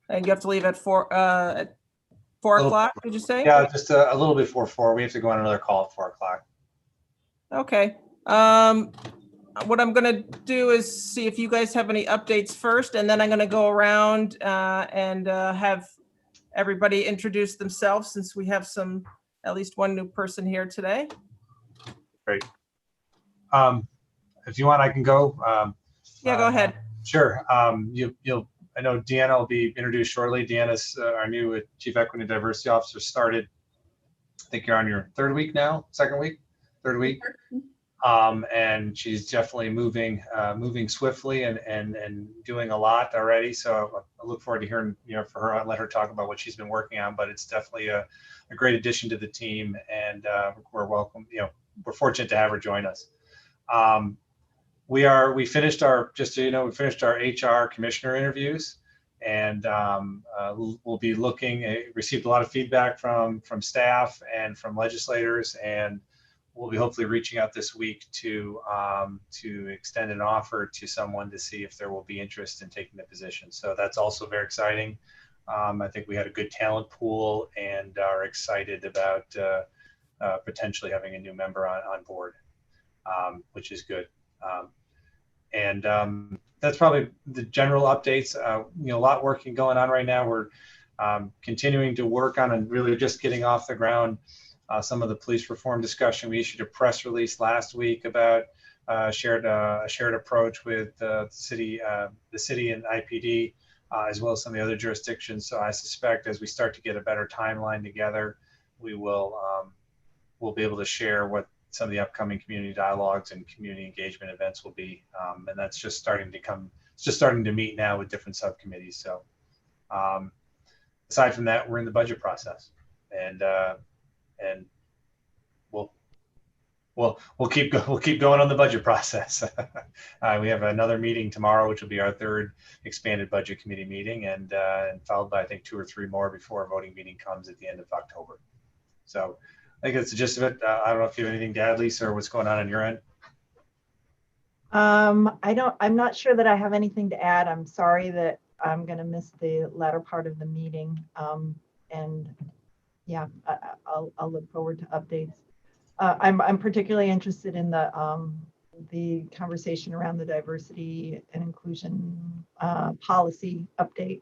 And you have to leave at 4 o'clock, did you say? Yeah, just a little before 4. We have to go on another call at 4 o'clock. Okay. What I'm going to do is see if you guys have any updates first, and then I'm going to go around and have everybody introduce themselves, since we have at least one new person here today. Great. If you want, I can go. Yeah, go ahead. Sure. I know Deanna will be introduced shortly. Deanna's our new Chief Equity and Diversity Officer. Started, I think you're on your third week now, third week. And she's definitely moving swiftly and doing a lot already. So I look forward to hearing, for her, I'll let her talk about what she's been working on, but it's definitely a great addition to the team, and we're welcome. We're fortunate to have her join us. We finished our HR commissioner interviews, and we'll be received a lot of feedback from staff and from legislators, and we'll be hopefully reaching out this week to extend an offer to someone to see if there will be interest in taking the position. So that's also very exciting. I think we had a good talent pool and are excited about potentially having a new member on board, which is good. That's probably the general updates. A lot going on right now. We're continuing to work on and really just getting off the ground some of the police reform discussion. We issued a press release last week about a shared approach with the city and IPD, as well as some of the other jurisdictions. So I suspect as we start to get a better timeline together, we'll be able to share what some of the upcoming community dialogues and community engagement events will be. And that's just starting to meet now with different subcommittees. So aside from that, we're in the budget process, and we'll keep going on the budget process. We have another meeting tomorrow, which will be our third expanded budget committee meeting, and followed by, I think, 2 or 3 more before a voting meeting comes at the end of October. So I think that's the gist of it. I don't know if you have anything to add, Lisa, or what's going on your end. I'm not sure that I have anything to add. I'm sorry that I'm going to miss the latter part of the meeting. And yeah, I'll look forward to updates. I'm particularly interested in the conversation around the diversity and inclusion policy update.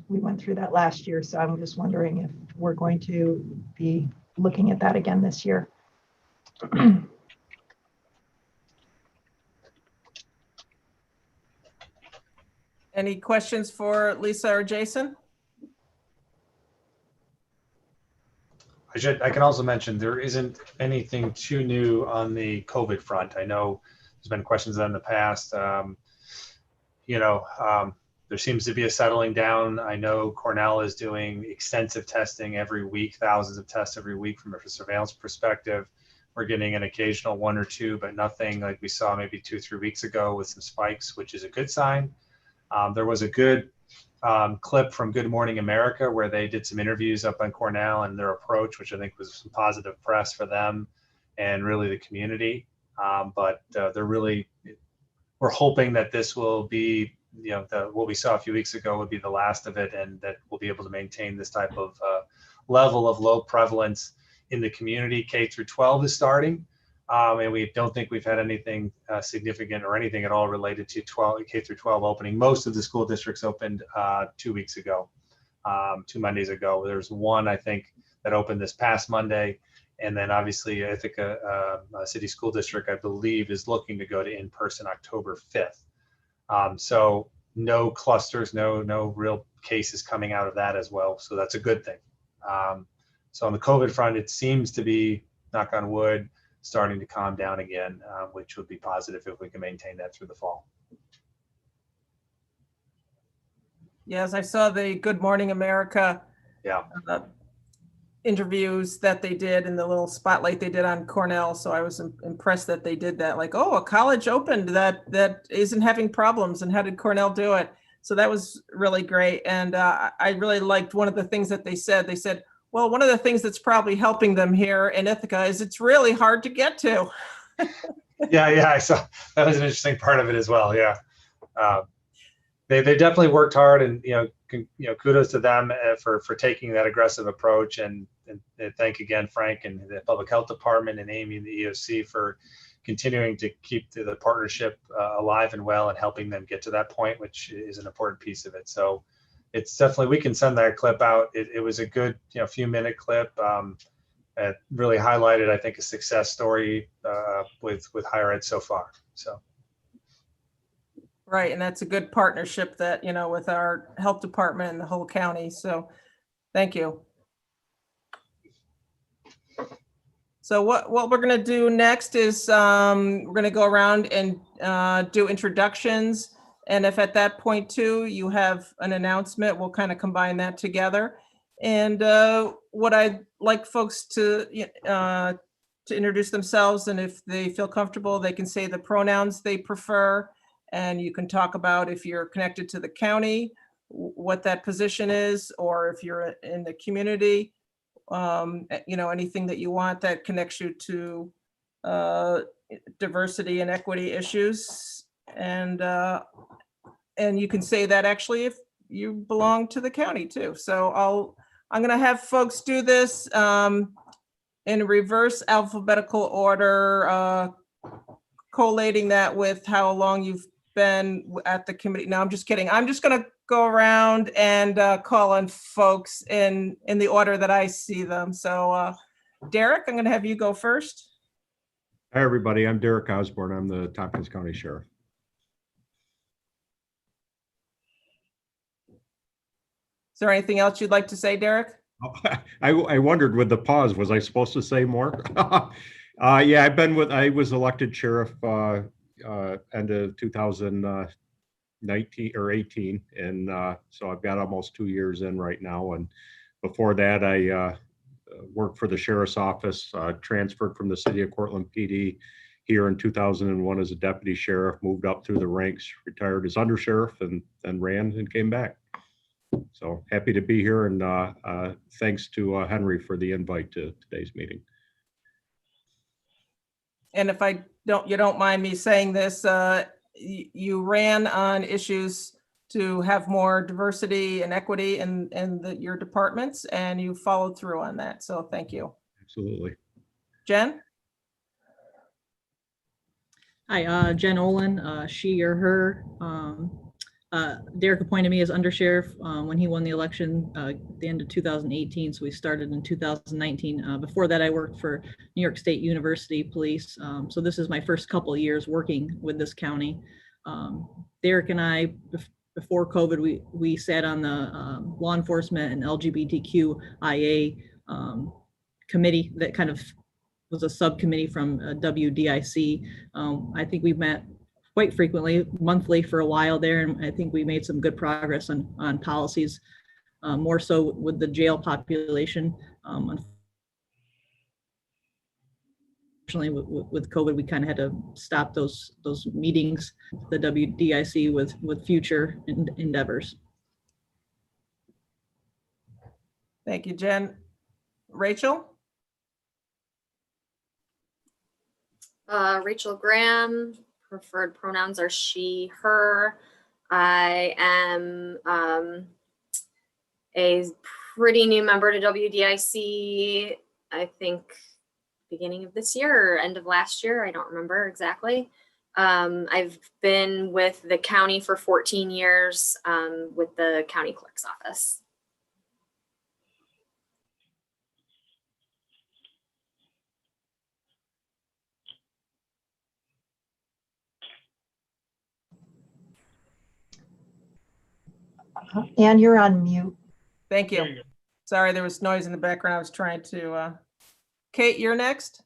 We went through that last year, so I'm just wondering if we're going to be looking at that again this year. Any questions for Lisa or Jason? I can also mention there isn't anything too new on the COVID front. I know there's been questions in the past. There seems to be a settling down. I know Cornell is doing extensive testing every week, thousands of tests every week from a surveillance perspective. We're getting an occasional 1 or 2, but nothing like we saw maybe 2 or 3 weeks ago with some spikes, which is a good sign. There was a good clip from Good Morning America where they did some interviews up on Cornell and their approach, which I think was some positive press for them and really the community. But we're hoping that this will be, what we saw a few weeks ago would be the last of it, and that we'll be able to maintain this type of level of low prevalence in the community. K through 12 is starting. And we don't think we've had anything significant or anything at all related to K through 12 opening. Most of the school districts opened 2 weeks ago, 2 Mondays ago. There's one, I think, that opened this past Monday. And then obviously Ithaca City School District, I believe, is looking to go to in-person October 5th. So no clusters, no real cases coming out of that as well. So that's a good thing. So on the COVID front, it seems to be, knock on wood, starting to calm down again, which would be positive if we can maintain that through the fall. Yes, I saw the Good Morning America interviews that they did and the little spotlight they did on Cornell. So I was impressed that they did that. Like, oh, a college opened that isn't having problems, and how did Cornell do it? So that was really great. And I really liked one of the things that they said. They said, well, one of the things that's probably helping them here in Ithaca is it's really hard to get to. Yeah, I saw that was an interesting part of it as well. Yeah. they definitely worked hard, and kudos to them for taking that aggressive approach, and thank again Frank and the Public Health Department and Amy and the EOC for continuing to keep the partnership alive and well and helping them get to that point, which is an important piece of it. So it's definitely, we can send that clip out. It was a good few minute clip. It really highlighted, I think, a success story with higher ed so far. So. Right, and that's a good partnership that, with our health department and the whole county. So thank you. So what we're going to do next is we're going to go around and do introductions. And if at that point too, you have an announcement, we'll kind of combine that together. And what I'd like folks to introduce themselves, and if they feel comfortable, they can say the pronouns they prefer. And you can talk about if you're connected to the county, what that position is, or if you're in the community, anything that you want that connects you to diversity and equity issues. And you can say that actually if you belong to the county too. So I'm going to have folks do this in reverse alphabetical order, collating that with how long you've been at the committee. No, I'm just kidding. I'm just going to go around and call on folks in the order that I see them. So Derek, I'm going to have you go first. Hi, everybody. I'm Derek Osborne. I'm the Tompkins County Sheriff. Is there anything else you'd like to say, Derek? I wondered with the pause, was I supposed to say more? Yeah, I was elected sheriff end of 2019 or 18. And so I've got almost 2 years in right now. And before that, I worked for the sheriff's office, transferred from the city of Cortland PD here in 2001 as a deputy sheriff, moved up through the ranks, retired as undersheriff, and then ran and came back. So happy to be here, and thanks to Henry for the invite to today's meeting. And if you don't mind me saying this, you ran on issues to have more diversity and equity in your departments, and you followed through on that. So thank you. Absolutely. Jen? Hi, Jen Olin, she or her. Derek appointed me as undersheriff when he won the election at the end of 2018. So we started in 2019. Before that, I worked for New York State University Police. So this is my first couple of years working with this county. Derek and I, before COVID, we sat on the law enforcement and LGBTQIA committee that kind of was a subcommittee from WDIC. I think we've met quite frequently, monthly for a while there, and I think we made some good progress on policies, more so with the jail population. Unfortunately, with COVID, we kind of had to stop those meetings, the WDIC, with future endeavors. Thank you, Jen. Rachel? Rachel Graham. Preferred pronouns are she, her. I am a pretty new member to WDIC, I think beginning of this year or end of last year. I don't remember exactly. I've been with the county for 14 years with the county clerk's office. Ann, you're on mute. Thank you. Sorry, there was noise in the background. I was trying to. Kate, you're next.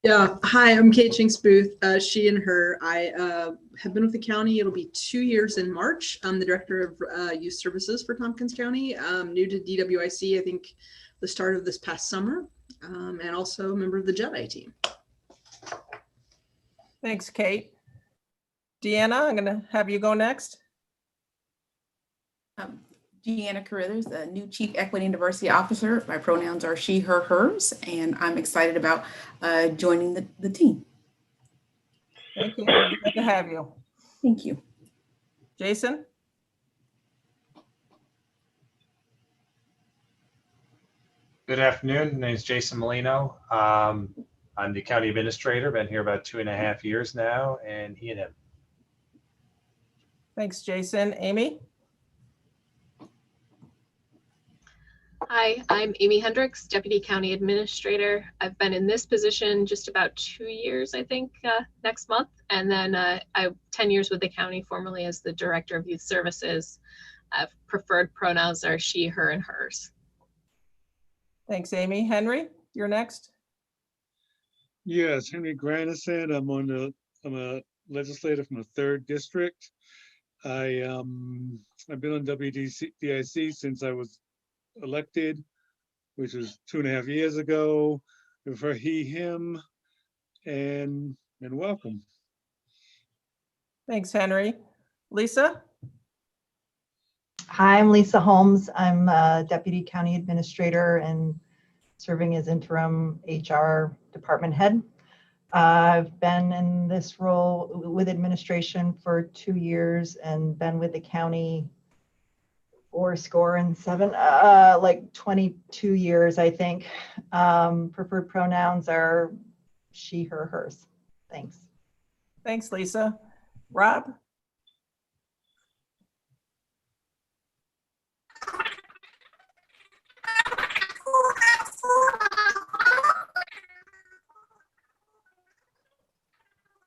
Yeah, hi, I'm Kate Chinks Booth, she and her. I have been with the county. It'll be 2 years in March. I'm the director of youth services for Tompkins County. New to DWIC, I think the start of this past summer, and also a member of the Jedi team. Thanks, Kate. Deanna, I'm going to have you go next. Deanna Carruthers, the new Chief Equity and Diversity Officer. My pronouns are she, her, hers, and I'm excited about joining the team. Thank you. Good to have you. Thank you. Jason? Good afternoon. My name is Jason Molino. I'm the county administrator. Been here about 2.5 years now, and he and him. Thanks, Jason. Amy? Hi, I'm Amy Hendricks, Deputy County Administrator. I've been in this position just about 2 years, I think, next month. And then I 10 years with the county, formerly as the Director of Youth Services. Preferred pronouns are she, her, and hers. Thanks, Amy. Henry, you're next. Yes, Henry Grandison. I'm a legislator from the 3rd district. I've been on WDIC since I was elected, which was 2.5 years ago. For he, him, and welcome. Thanks, Henry. Lisa? Hi, I'm Lisa Holmes. I'm Deputy County Administrator and serving as interim HR department head. I've been in this role with administration for 2 years and been with the county 47, like 22 years, I think. Preferred pronouns are she, her, hers. Thanks. Thanks, Lisa. Rob?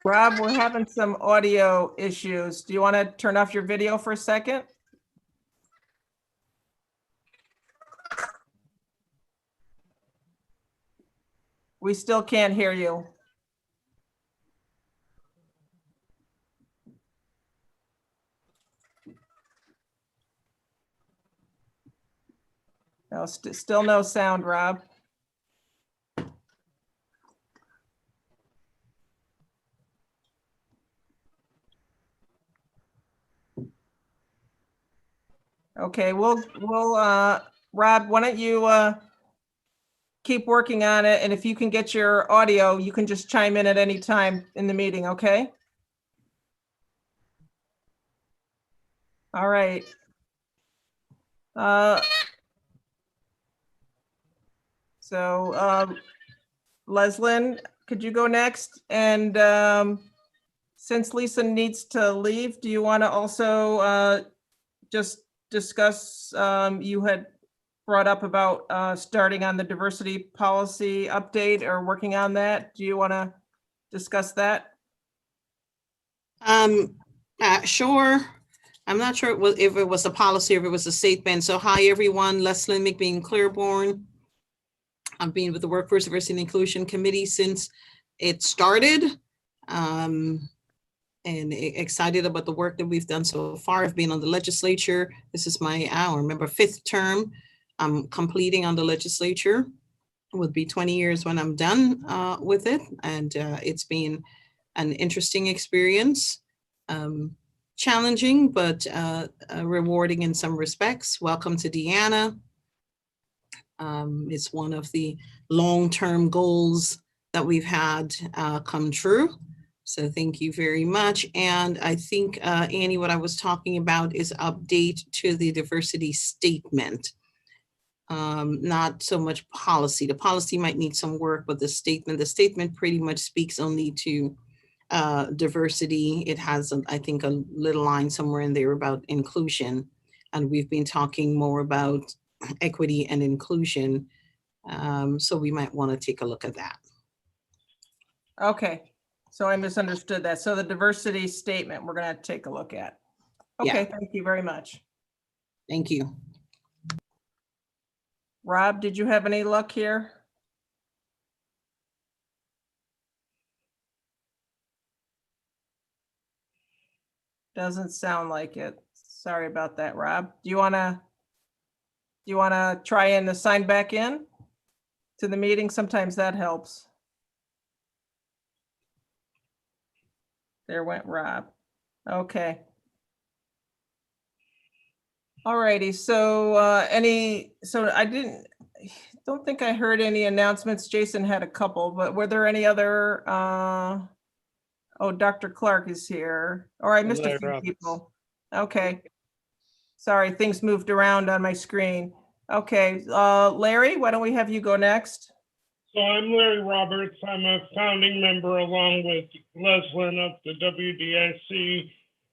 Rob, we're having some audio issues. Do you want to turn off your video for a second? We still can't hear you. No, still no sound, Rob. Okay, Rob, why don't you keep working on it, and if you can get your audio, you can just chime in at any time in the meeting, okay? All right. So Leslyn, could you go next? And since Lisa needs to leave, do you want to also just discuss, you had brought up about starting on the diversity policy update or working on that. Do you want to discuss that? Sure. I'm not sure if it was a policy or if it was a statement. So hi, everyone. Leslie McBean Claiborne. I've been with the Workforce Diversity and Inclusion Committee since it started. And excited about the work that we've done so far. I've been on the legislature. This is my, I remember, 5th term. I'm completing on the legislature. It would be 20 years when I'm done with it. And it's been an interesting experience. Challenging, but rewarding in some respects. Welcome to Deanna. It's one of the long-term goals that we've had come true. So thank you very much. And I think, Annie, what I was talking about is update to the diversity statement. Not so much policy. The policy might need some work, but the statement pretty much speaks only to diversity. It has, I think, a little line somewhere in there about inclusion. And we've been talking more about equity and inclusion. So we might want to take a look at that. Okay. So I misunderstood that. So the diversity statement, we're going to take a look at. Okay, Yeah. Thank you very much. Thank you. Rob, did you have any luck here? Doesn't sound like it. Sorry about that, Rob. Do you want to try and sign back in to the meeting? Sometimes that helps. There went Rob. Okay. All righty. So I don't think I heard any announcements. Jason had a couple, but were there any other? Oh, Dr. Clark is here. Or I missed a few people. Okay. Sorry, things moved around on my screen. Okay, Larry, why don't we have you go next? So I'm Larry Roberts. I'm a founding member along with Leslyn of the WDIC.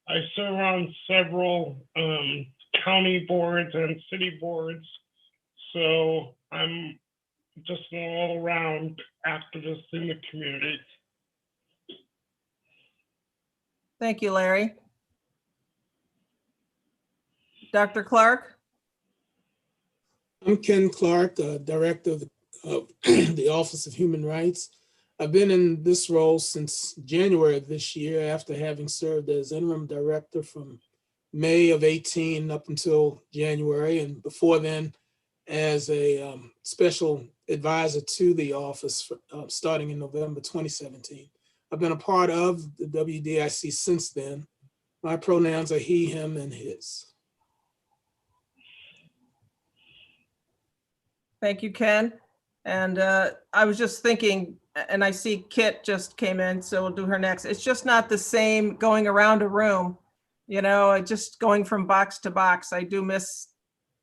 I serve on several county boards and city boards. So I'm just an all-around activist in the community. Thank you, Larry. Dr. Clark? I'm Ken Clark, Director of the Office of Human Rights. I've been in this role since January of this year after having served as interim director from May of 18 up until January, and before then as a special advisor to the office starting in November 2017. I've been a part of the WDIC since then. My pronouns are he, him, and his. Thank you, Ken. And I was just thinking, and I see Kit just came in, so we'll do her next. It's just not the same going around a room, you know, just going from box to box. I do miss,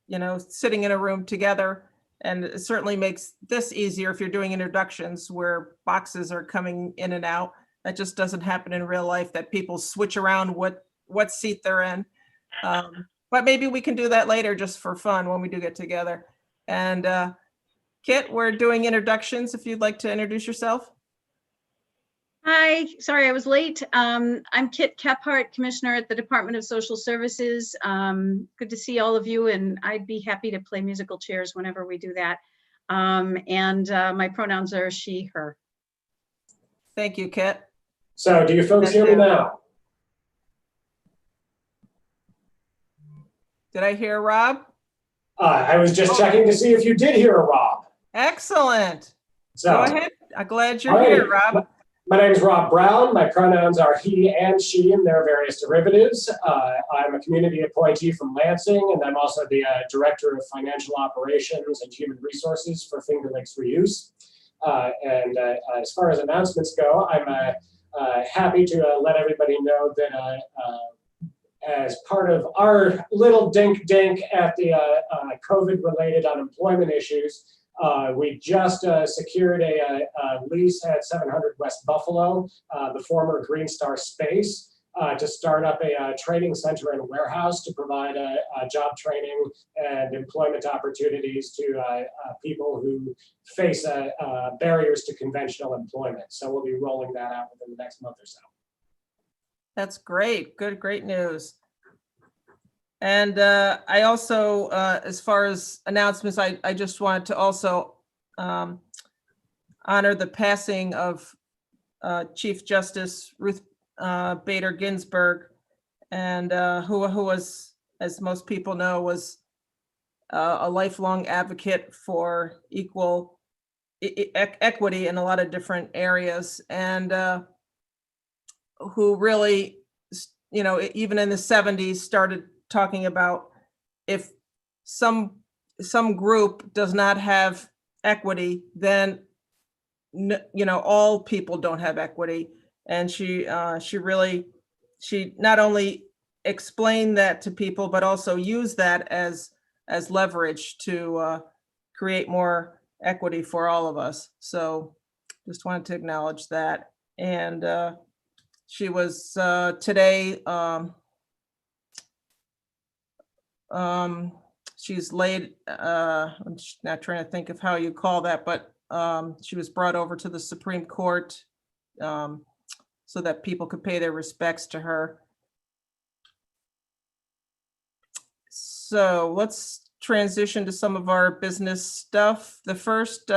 you know, sitting in a room together, and it certainly makes this easier if you're doing introductions where boxes are coming in and out. That just doesn't happen in real life, that people switch around what seat they're in. But maybe we can do that later just for fun when we do get together. And Kit, we're doing introductions if you'd like to introduce yourself. Hi, sorry I was late. I'm Kit Kephart, Commissioner at the Department of Social Services. Good to see all of you, and I'd be happy to play musical chairs whenever we do that. My pronouns are she, her. Thank you, Kit. So do you folks hear me now? Did I hear Rob? I was just checking to see if you did hear a Rob. Excellent. So, go ahead. I'm glad you're here, Rob. My name is Rob Brown. My pronouns are he and she and their various derivatives. I'm a community appointee from Lansing, and I'm also the Director of Financial Operations and Human Resources for Finger Lakes Reuse. As far as announcements go, I'm happy to let everybody know that as part of our little dink at the COVID-related unemployment issues, we just secured a lease at 700 West Buffalo, the former Green Star Space, to start up a training center and warehouse to provide job training and employment opportunities to people who face barriers to conventional employment. So we'll be rolling that out within the next month or so. That's great. Great news. And I also, as far as announcements, I just wanted to also honor the passing of Chief Justice Ruth Bader Ginsburg, and who was, as most people know, was a lifelong advocate for equal equity in a lot of different areas, and who really, you know, even in the 70s started talking about if some group does not have equity, then you know, all people don't have equity. And she not only explained that to people, but also used that as leverage to create more equity for all of us. So just wanted to acknowledge that. And she was today, she's laid, I'm not trying to think of how you call that, but she was brought over to the Supreme Court so that people could pay their respects to her. So let's transition to some of our business stuff. The first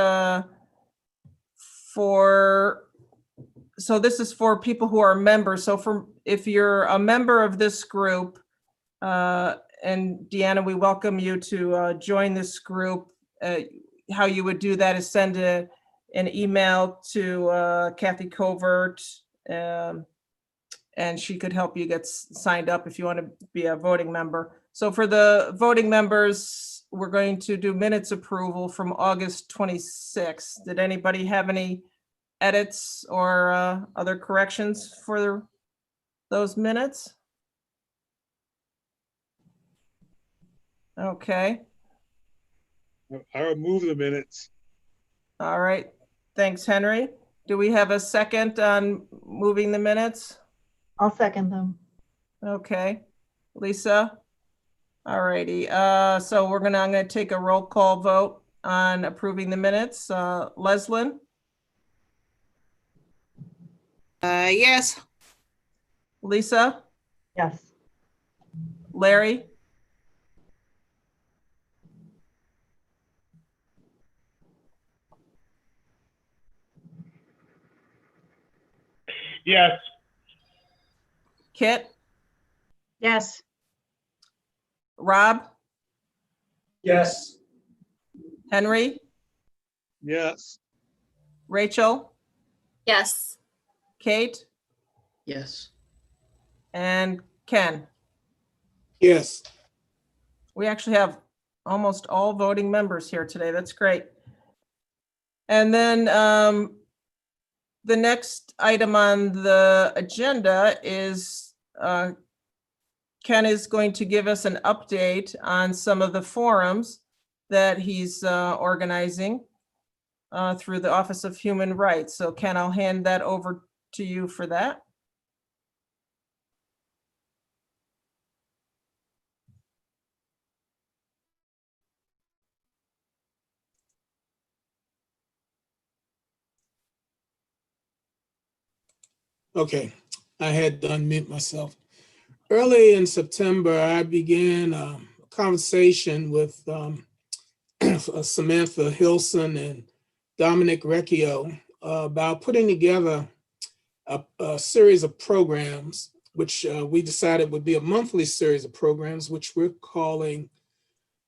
so this is for people who are members. So if you're a member of this group, and Deanna, we welcome you to join this group. How you would do that is send an email to Kathy Covert, and she could help you get signed up if you want to be a voting member. So for the voting members, we're going to do minutes approval from August 26th. Did anybody have any edits or other corrections for those minutes? Okay, I'll move the minutes. all right. Thanks, Henry. Do we have a second on moving the minutes? I'll second them. Okay, Lisa? All righty, so I'm gonna take a roll call vote on approving the minutes. Leslin, Yes. Lisa, Yes. Larry, Yes. Kit, Yes. Rob, Yes. Henry, Yes. Rachel, Yes. Kate, Yes. and Ken. Yes. We actually have almost all voting members here today. That's great. And then the next item on the agenda is Ken is going to give us an update on some of the forums that he's organizing through the Office of Human Rights. So Ken, I'll hand that over to you for that. Okay, I had to unmute myself. Early in September, I began a conversation with Samantha Hilson and Dominic Recchio about putting together a series of programs, which we decided would be a monthly series of programs, which we're calling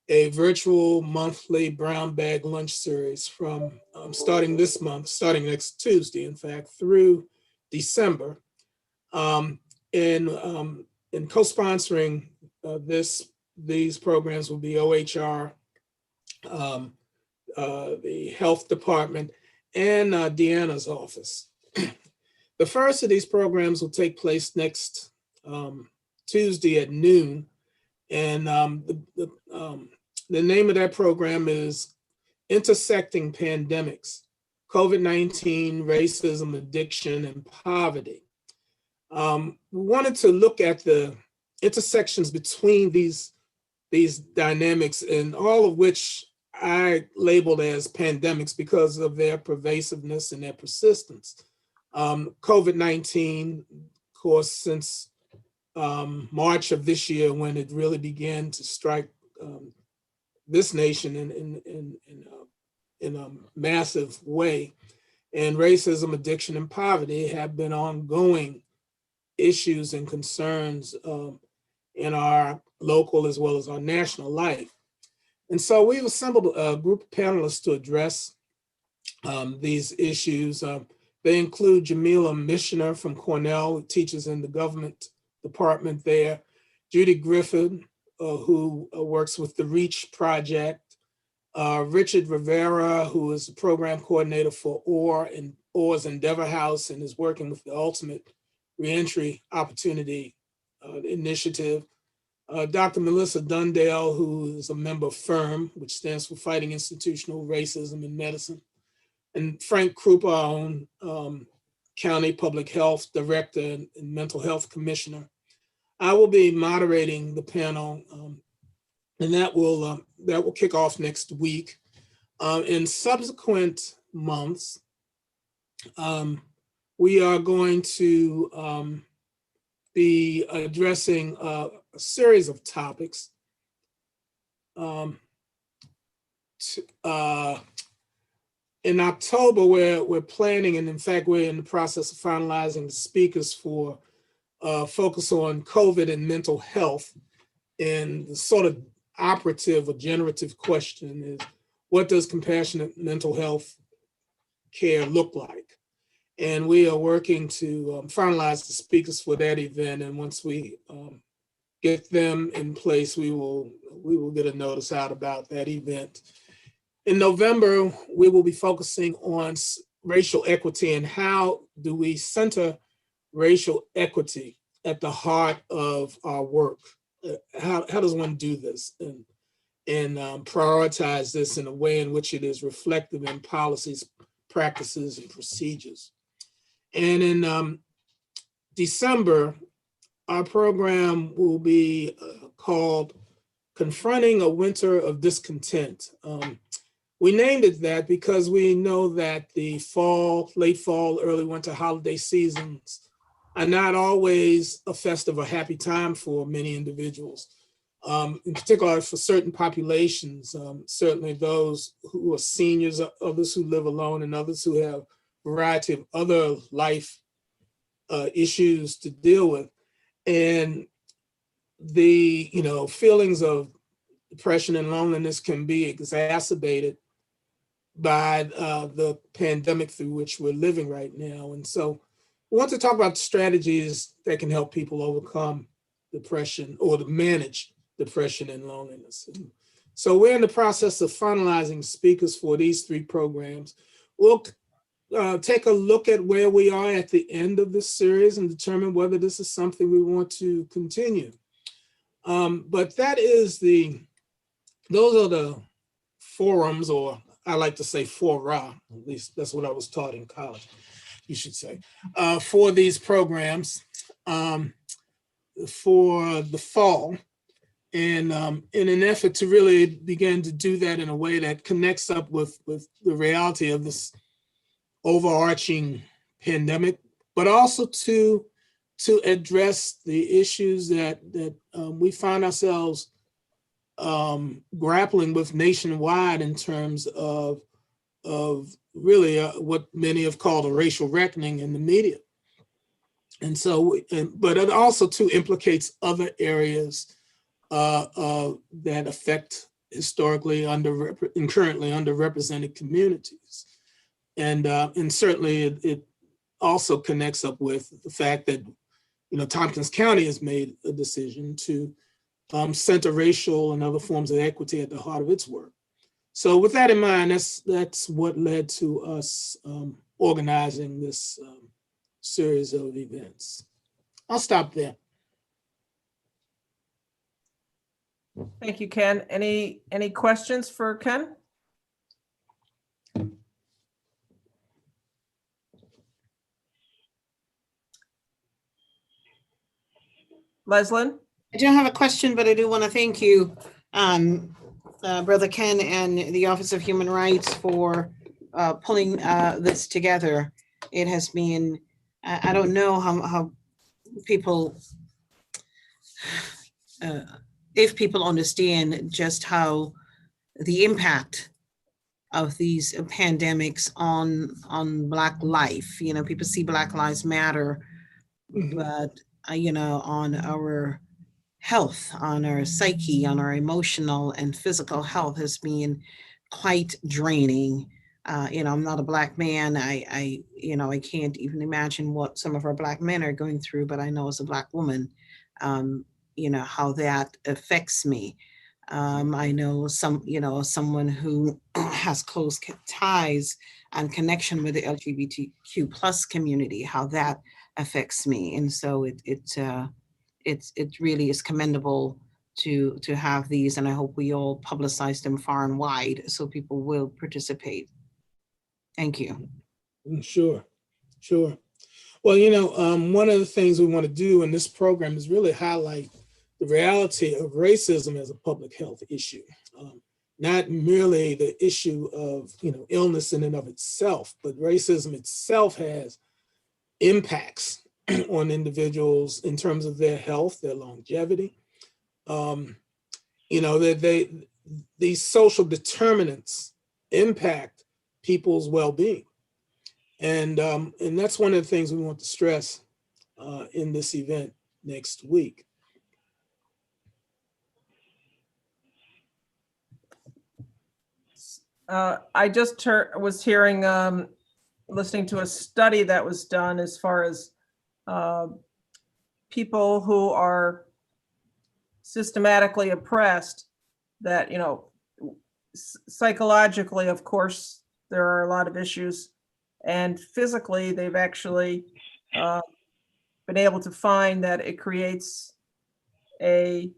a virtual monthly brown bag lunch series from starting this month, starting next Tuesday, in fact, through December. In co-sponsoring these programs will be OHR, the health department, and Deanna's office. The first of these programs will take place next Tuesday at noon. And the name of that program is Intersecting Pandemics, COVID-19, Racism, Addiction, and Poverty. We wanted to look at the intersections between these dynamics, and all of which I labeled as pandemics because of their pervasiveness and their persistence. COVID-19, of course, since March of this year, when it really began to strike this nation in a massive way, and racism, addiction, and poverty have been ongoing issues and concerns in our local as well as our national life. And so we've assembled a group of panelists to address these issues. They include Jamila Mishner from Cornell, who teaches in the government department there, Judy Griffin, who works with the REACH project, Richard Rivera, who is the program coordinator for OR's Endeavor House and is working with the Ultimate Reentry Opportunity Initiative, Dr. Melissa Dundale, who is a member of FIRM, which stands for Fighting Institutional Racism in Medicine, and Frank Krupa, our own County Public Health Director and Mental Health Commissioner. I will be moderating the panel, and that will kick off next week. In subsequent months, we are going to be addressing a series of topics. In October, we're planning, and in fact, we're in the process of finalizing the speakers for focus on COVID and mental health. And the sort of operative or generative question is, what does compassionate mental health care look like? And we are working to finalize the speakers for that event. And once we get them in place, we will get a notice out about that event. In November, we will be focusing on racial equity and how do we center racial equity at the heart of our work. How does one do this? and prioritize this in a way in which it is reflective in policies, practices, and procedures. And in December, our program will be called Confronting a Winter of Discontent. We named it that because we know that the fall, late fall, early winter holiday seasons are not always a festive or happy time for many individuals. In particular for certain populations, certainly those who are seniors, others who live alone, and others who have a variety of other life issues to deal with. And the feelings of depression and loneliness can be exacerbated by the pandemic through which we're living right now. And so we want to talk about strategies that can help people overcome depression or to manage depression and loneliness. So we're in the process of finalizing speakers for these 3 programs. We'll take a look at where we are at the end of this series and determine whether this is something we want to continue. But those are the forums, or I like to say fora, at least that's what I was taught in college, you should say, for these programs for the fall. And in an effort to really begin to do that in a way that connects up with the reality of this overarching pandemic, but also to address the issues that we find ourselves grappling with nationwide in terms of really what many have called a racial reckoning in the media. And so, but it also too implicates other areas that affect historically and currently underrepresented communities. And certainly it also connects up with the fact that, Tompkins County has made a decision to center racial and other forms of equity at the heart of its work. So with that in mind, that's what led to us organizing this series of events. I'll stop there. Thank you, Ken. Any questions for Ken? Leslyn? I don't have a question, but I do want to thank you, Brother Ken and the Office of Human Rights for pulling this together. It has been, I don't know how people, if people understand just how the impact of these pandemics on Black life. People see Black Lives Matter, but on our health, on our psyche, on our emotional and physical health has been quite draining. I'm not a Black man. I can't even imagine what some of our Black men are going through, but I know as a Black woman, how that affects me. I know someone who has close ties and connection with the LGBTQ plus community, how that affects me. And so it really is commendable to have these, and I hope we all publicize them far and wide so people will participate. Thank you. Sure. Well, one of the things we want to do in this program is really highlight the reality of racism as a public health issue, not merely the issue of illness in and of itself, but racism itself has impacts on individuals in terms of their health, their longevity. These social determinants impact people's well-being. And that's one of the things we want to stress in this event next week. I just was hearing, listening to a study that was done as far as people who are systematically oppressed, that, psychologically, of course, there are a lot of issues, and physically, they've actually been able to find that it creates a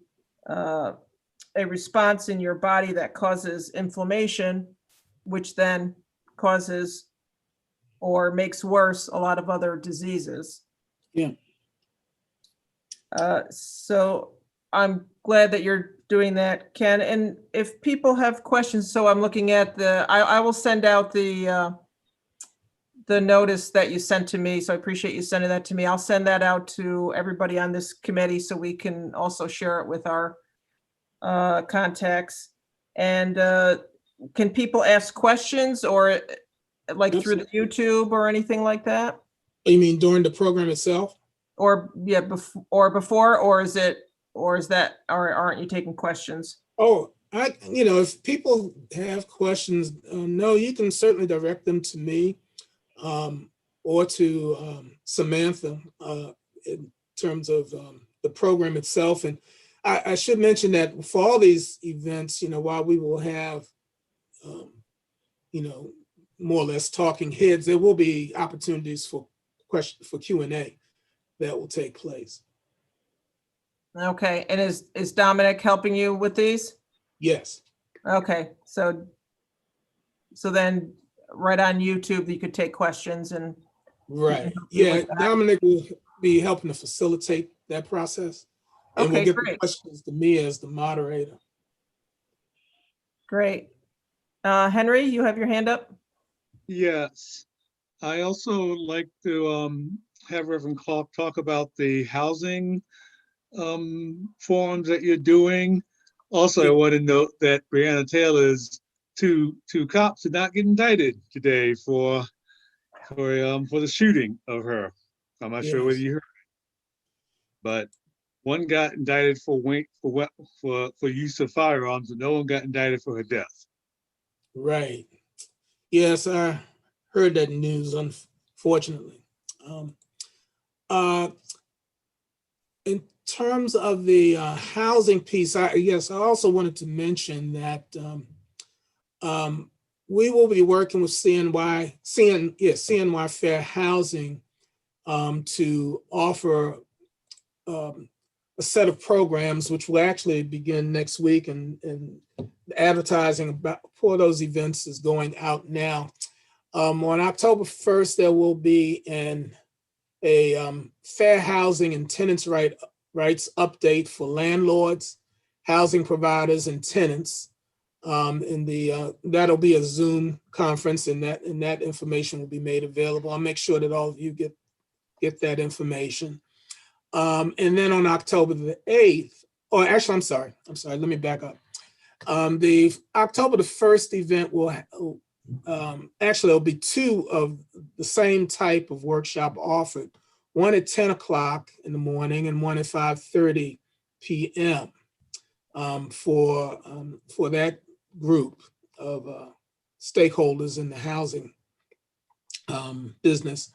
a response in your body that causes inflammation, which then causes or makes worse a lot of other diseases. Yeah. So I'm glad that you're doing that, Ken. And if people have questions, so I'm looking at I will send out the notice that you sent to me. So I appreciate you sending that to me. I'll send that out to everybody on this committee so we can also share it with our contacts. And can people ask questions or like through the YouTube or anything like that? You mean during the program itself? Or yeah, before, or is that, or aren't you taking questions? Oh, if people have questions, no, you can certainly direct them to me or to Samantha in terms of the program itself. And I should mention that for all these events, while we will have, more or less talking heads, there will be opportunities for Q&A that will take place. Okay, and is Dominic helping you with these? Yes. Okay, so then right on YouTube, you could take questions and. Right. Yeah, Dominic will be helping to facilitate that process. And Okay, we'll get great. the questions to me as the moderator. Great. Henry, you have your hand up? Yes. I also like to have Reverend Clark talk about the housing forums that you're doing. Also, I want to note that Breonna Taylor's two cops did not get indicted today for the shooting of her. I'm not sure whether you heard, but one got indicted for use of firearms, and no one got indicted for her death. Right. Yes, I heard that news, unfortunately. In terms of the housing piece, I also wanted to mention that we will be working with CNY Fair Housing to offer a set of programs which will actually begin next week, and advertising for those events is going out now. On October 1st, there will be a fair housing and tenants' rights update for landlords, housing providers, and tenants. That'll be a Zoom conference, and that information will be made available. I'll make sure that all of you get that information. And then on October the 8th, or actually, I'm sorry, let me back up. The October the 1st event will actually there'll be two of the same type of workshop offered, one at 10 o'clock in the morning and one at 5:30 p.m. For that group of stakeholders in the housing business.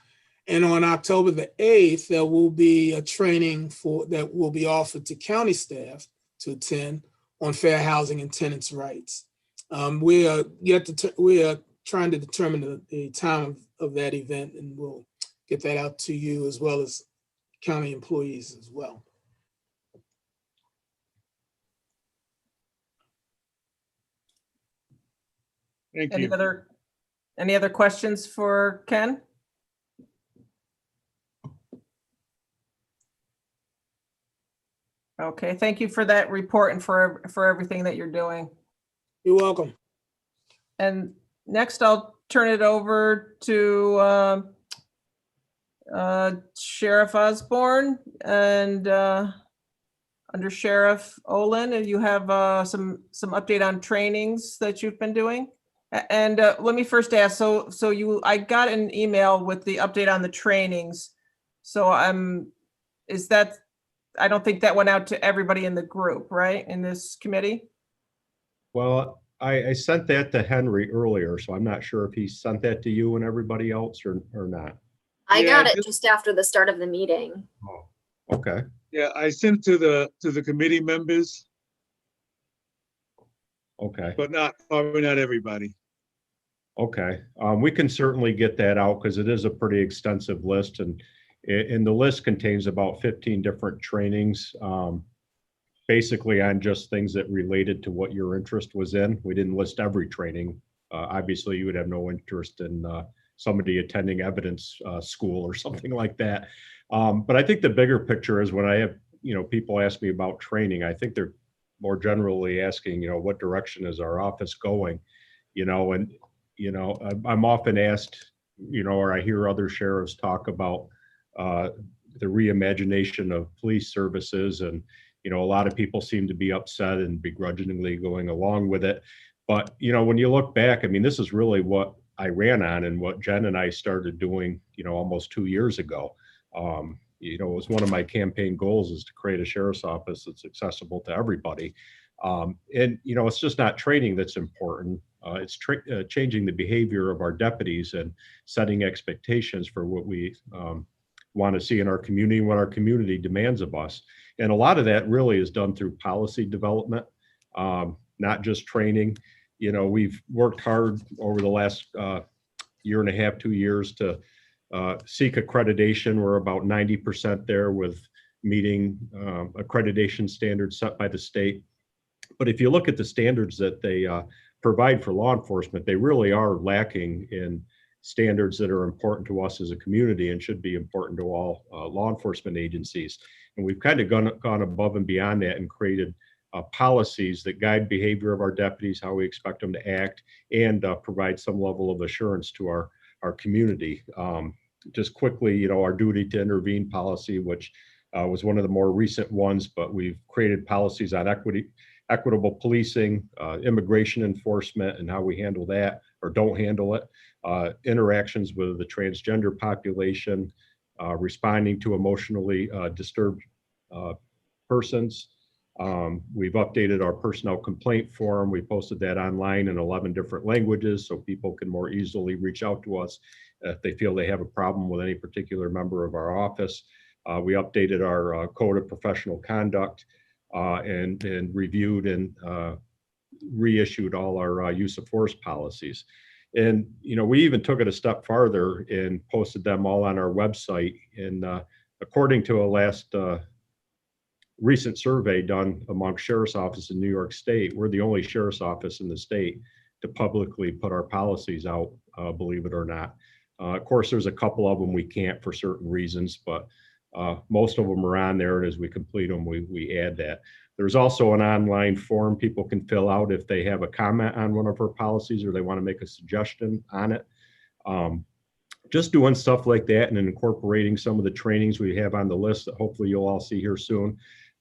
And on October the 8th, there will be a training that will be offered to county staff to attend on fair housing and tenants' rights. We are trying to determine the time of that event, and we'll get that out to you as well as county employees as well. Thank you. Any other questions for Ken? Okay, thank you for that report and for everything that you're doing. You're welcome. And next, I'll turn it over to Sheriff Osborne and Under Sheriff Olin. And you have some update on trainings that you've been doing. And let me first ask, so I got an email with the update on the trainings. So I don't think that went out to everybody in the group, right? In this committee? Well, I sent that to Henry earlier, so I'm not sure if he sent that to you and everybody else or not. I got it just after the start of the meeting. Oh, okay. Yeah, I sent to the committee members. Okay. But probably not everybody. Okay. We can certainly get that out because it is a pretty extensive list, and the list contains about 15 different trainings. basically on just things that related to what your interest was in. We didn't list every training. Obviously, you would have no interest in somebody attending evidence school or something like that. But I think the bigger picture is when I have, people ask me about training, I think they're more generally asking, what direction is our office going? And, I'm often asked, or I hear other sheriffs talk about the reimagination of police services. And, a lot of people seem to be upset and begrudgingly going along with it. But, when you look back, I mean, this is really what I ran on and what Jen and I started doing, almost 2 years ago. It was one of my campaign goals is to create a sheriff's office that's accessible to everybody. And, it's just not training that's important. It's changing the behavior of our deputies and setting expectations for what we want to see in our community and what our community demands of us. And a lot of that really is done through policy development, not just training. We've worked hard over the last year and a half, 2 years to seek accreditation. We're about 90% there with meeting accreditation standards set by the state. But if you look at the standards that they provide for law enforcement, they really are lacking in standards that are important to us as a community and should be important to all law enforcement agencies. And we've kind of gone above and beyond that and created policies that guide behavior of our deputies, how we expect them to act, and provide some level of assurance to our community. Just quickly, our duty to intervene policy, which was one of the more recent ones, but we've created policies on equitable policing, immigration enforcement, and how we handle that or don't handle it, interactions with the transgender population, responding to emotionally disturbed persons. We've updated our personnel complaint form. We posted that online in 11 different languages so people can more easily reach out to us if they feel they have a problem with any particular member of our office. We updated our code of professional conduct and reviewed and reissued all our use of force policies. And, we even took it a step farther and posted them all on our website. And according to a last recent survey done among sheriff's offices in New York State, we're the only sheriff's office in the state to publicly put our policies out, believe it or not. Of course, there's a couple of them we can't for certain reasons, but most of them are on there, and as we complete them, we add that. There's also an online form people can fill out if they have a comment on one of our policies or they want to make a suggestion on it. Just doing stuff like that and incorporating some of the trainings we have on the list that hopefully you'll all see here soon.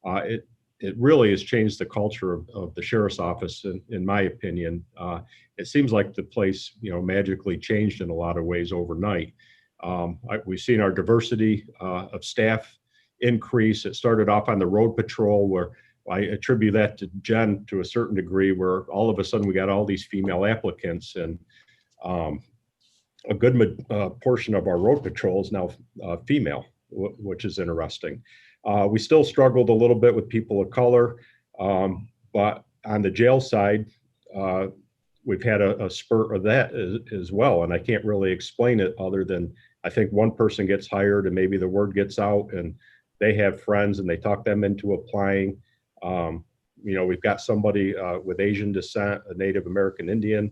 It really has changed the culture of the sheriff's office, in my opinion. It seems like the place, magically changed in a lot of ways overnight. We've seen our diversity of staff increase. It started off on the road patrol, where I attribute that to Jen to a certain degree, where all of a sudden we got all these female applicants, and a good portion of our road patrol is now female, which is interesting. We still struggled a little bit with people of color, but on the jail side, we've had a spurt of that as well. And I can't really explain it other than I think one person gets hired and maybe the word gets out and they have friends and they talk them into applying. We've got somebody with Asian descent, a Native American Indian.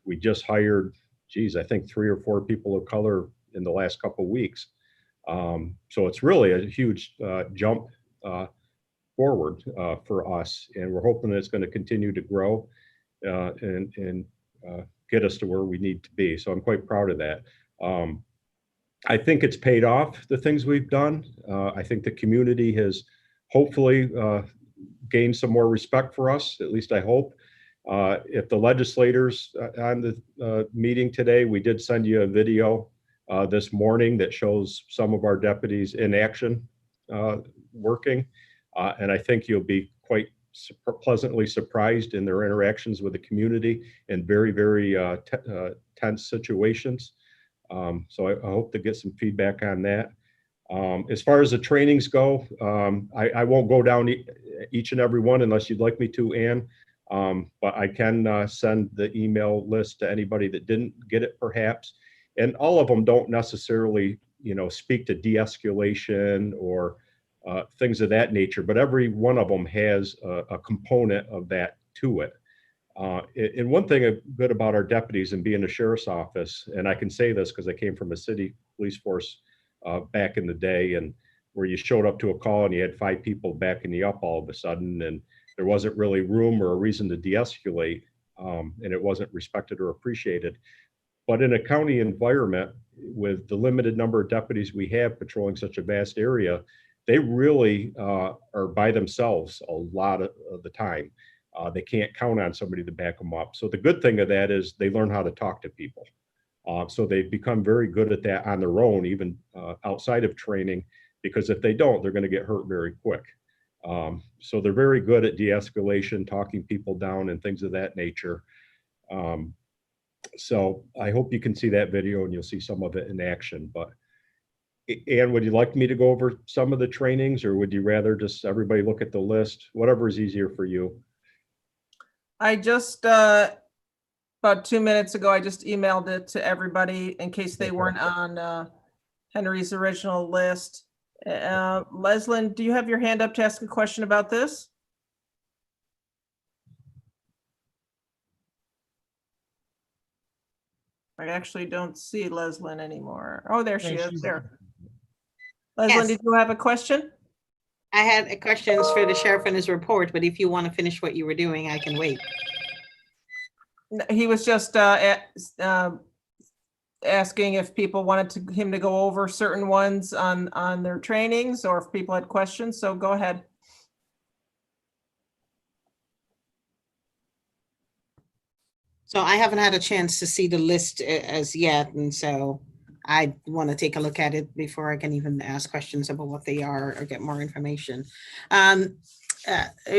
We just hired, I think 3 or 4 people of color in the last couple of weeks. So it's really a huge jump forward for us, and we're hoping that it's going to continue to grow and get us to where we need to be. So I'm quite proud of that. I think it's paid off, the things we've done. I think the community has hopefully gained some more respect for us, at least I hope. If the legislators on the meeting today, we did send you a video this morning that shows some of our deputies in action working. And I think you'll be quite pleasantly surprised in their interactions with the community in very, very tense situations. So I hope to get some feedback on that. As far as the trainings go, I won't go down each and every one unless you'd like me to, Ann. But I can send the email list to anybody that didn't get it perhaps. And all of them don't necessarily, speak to de-escalation or things of that nature. But every one of them has a component of that to it. And one thing good about our deputies and being a sheriff's office, and I can say this because I came from a city police force back in the day, and where you showed up to a call and you had 5 people backing you up all of a sudden, and there wasn't really room or a reason to de-escalate, and it wasn't respected or appreciated. But in a county environment, with the limited number of deputies we have patrolling such a vast area, they really are by themselves a lot of the time. They can't count on somebody to back them up. So the good thing of that is they learn how to talk to people. So they become very good at that on their own, even outside of training, because if they don't, they're going to get hurt very quick. So they're very good at de-escalation, talking people down and things of that nature. So I hope you can see that video and you'll see some of it in action. But Ann, would you like me to go over some of the trainings, or would you rather just everybody look at the list? Whatever is easier for you. I just, about 2 minutes ago, I just emailed it to everybody in case they weren't on Henry's original list. Leslyn, do you have your hand up to ask a question about this? I actually don't see Leslyn anymore. Oh, there she is, there. Leslyn, Yes. did you have a question? I had questions for the sheriff and his report, but if you want to finish what you were doing, I can wait. He was just asking if people wanted him to go over certain ones on their trainings, or if people had questions, so go ahead. So I haven't had a chance to see the list as yet, and so I want to take a look at it before I can even ask questions about what they are or get more information.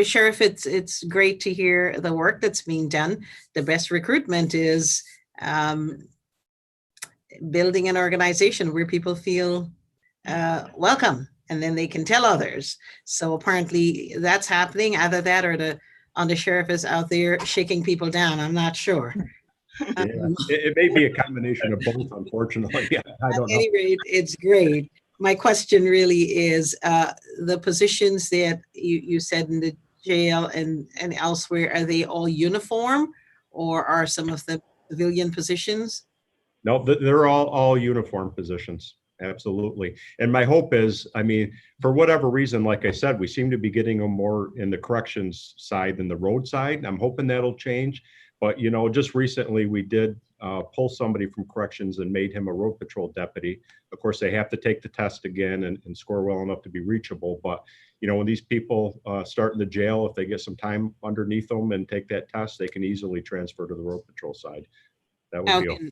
Sheriff, it's great to hear the work that's being done. The best recruitment is building an organization where people feel welcome, and then they can tell others. So apparently that's happening. Either that or the sheriff is out there shaking people down. I'm not sure. Yeah, it may be a combination of both, unfortunately. I don't know. At any rate, it's great. My question really is the positions that you said in the jail and elsewhere, are they all uniform, or are some of the civilian positions? No, they're all uniform positions. Absolutely. And my hope is, I mean, for whatever reason, like I said, we seem to be getting them more in the corrections side than the road side. I'm hoping that'll change. But, you know, just recently we did pull somebody from corrections and made him a road patrol deputy. Of course, they have to take the test again and score well enough to be reachable. But, you know, when these people start in the jail, if they get some time underneath them and take that test, they can easily transfer to the road patrol side. That would be okay.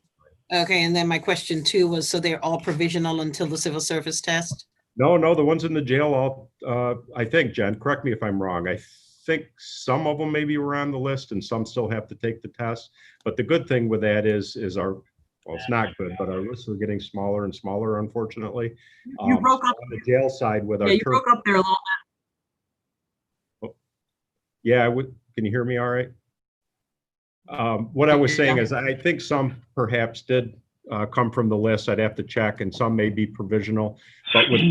Okay, and then my question too was, so they're all provisional until the civil service test? No, the ones in the jail, I think, Jen, correct me if I'm wrong. I think some of them maybe were on the list and some still have to take the test. But the good thing with that is our, well, it's not good, but our lists are getting smaller and smaller, unfortunately. You broke up on the jail side with our. Yeah, you broke up there a little bit. Oh, yeah, can you hear me all right? What I was saying is I think some perhaps did come from the list. I'd have to check, and some may be provisional, but with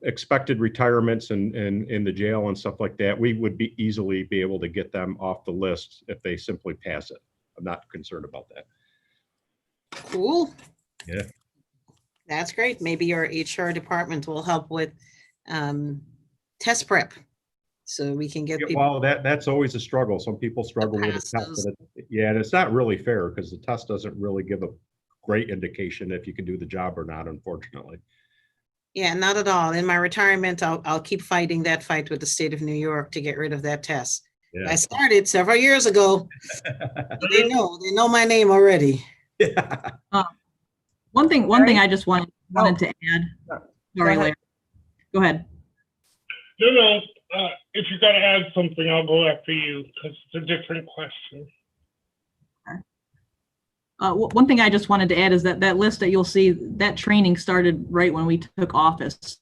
expected retirements and in the jail and stuff like that, we would easily be able to get them off the list if they simply pass it. I'm not concerned about that. Cool. Yeah. That's great. Maybe your HR department will help with test prep, so we can get people. Well, that's always a struggle. Some people struggle with the test. Yeah, and it's not really fair because the test doesn't really give a great indication if you can do the job or not, unfortunately. Yeah, not at all. In my retirement, I'll keep fighting that fight with the state of New York to get rid of that test. Yeah. I started several years ago. They know my name already. Yeah. One thing I just wanted to add. Sorry, Larry. Go ahead. No. If you got to add something, I'll go after you because it's a different question. One thing I just wanted to add is that list that you'll see, that training started right when we took office.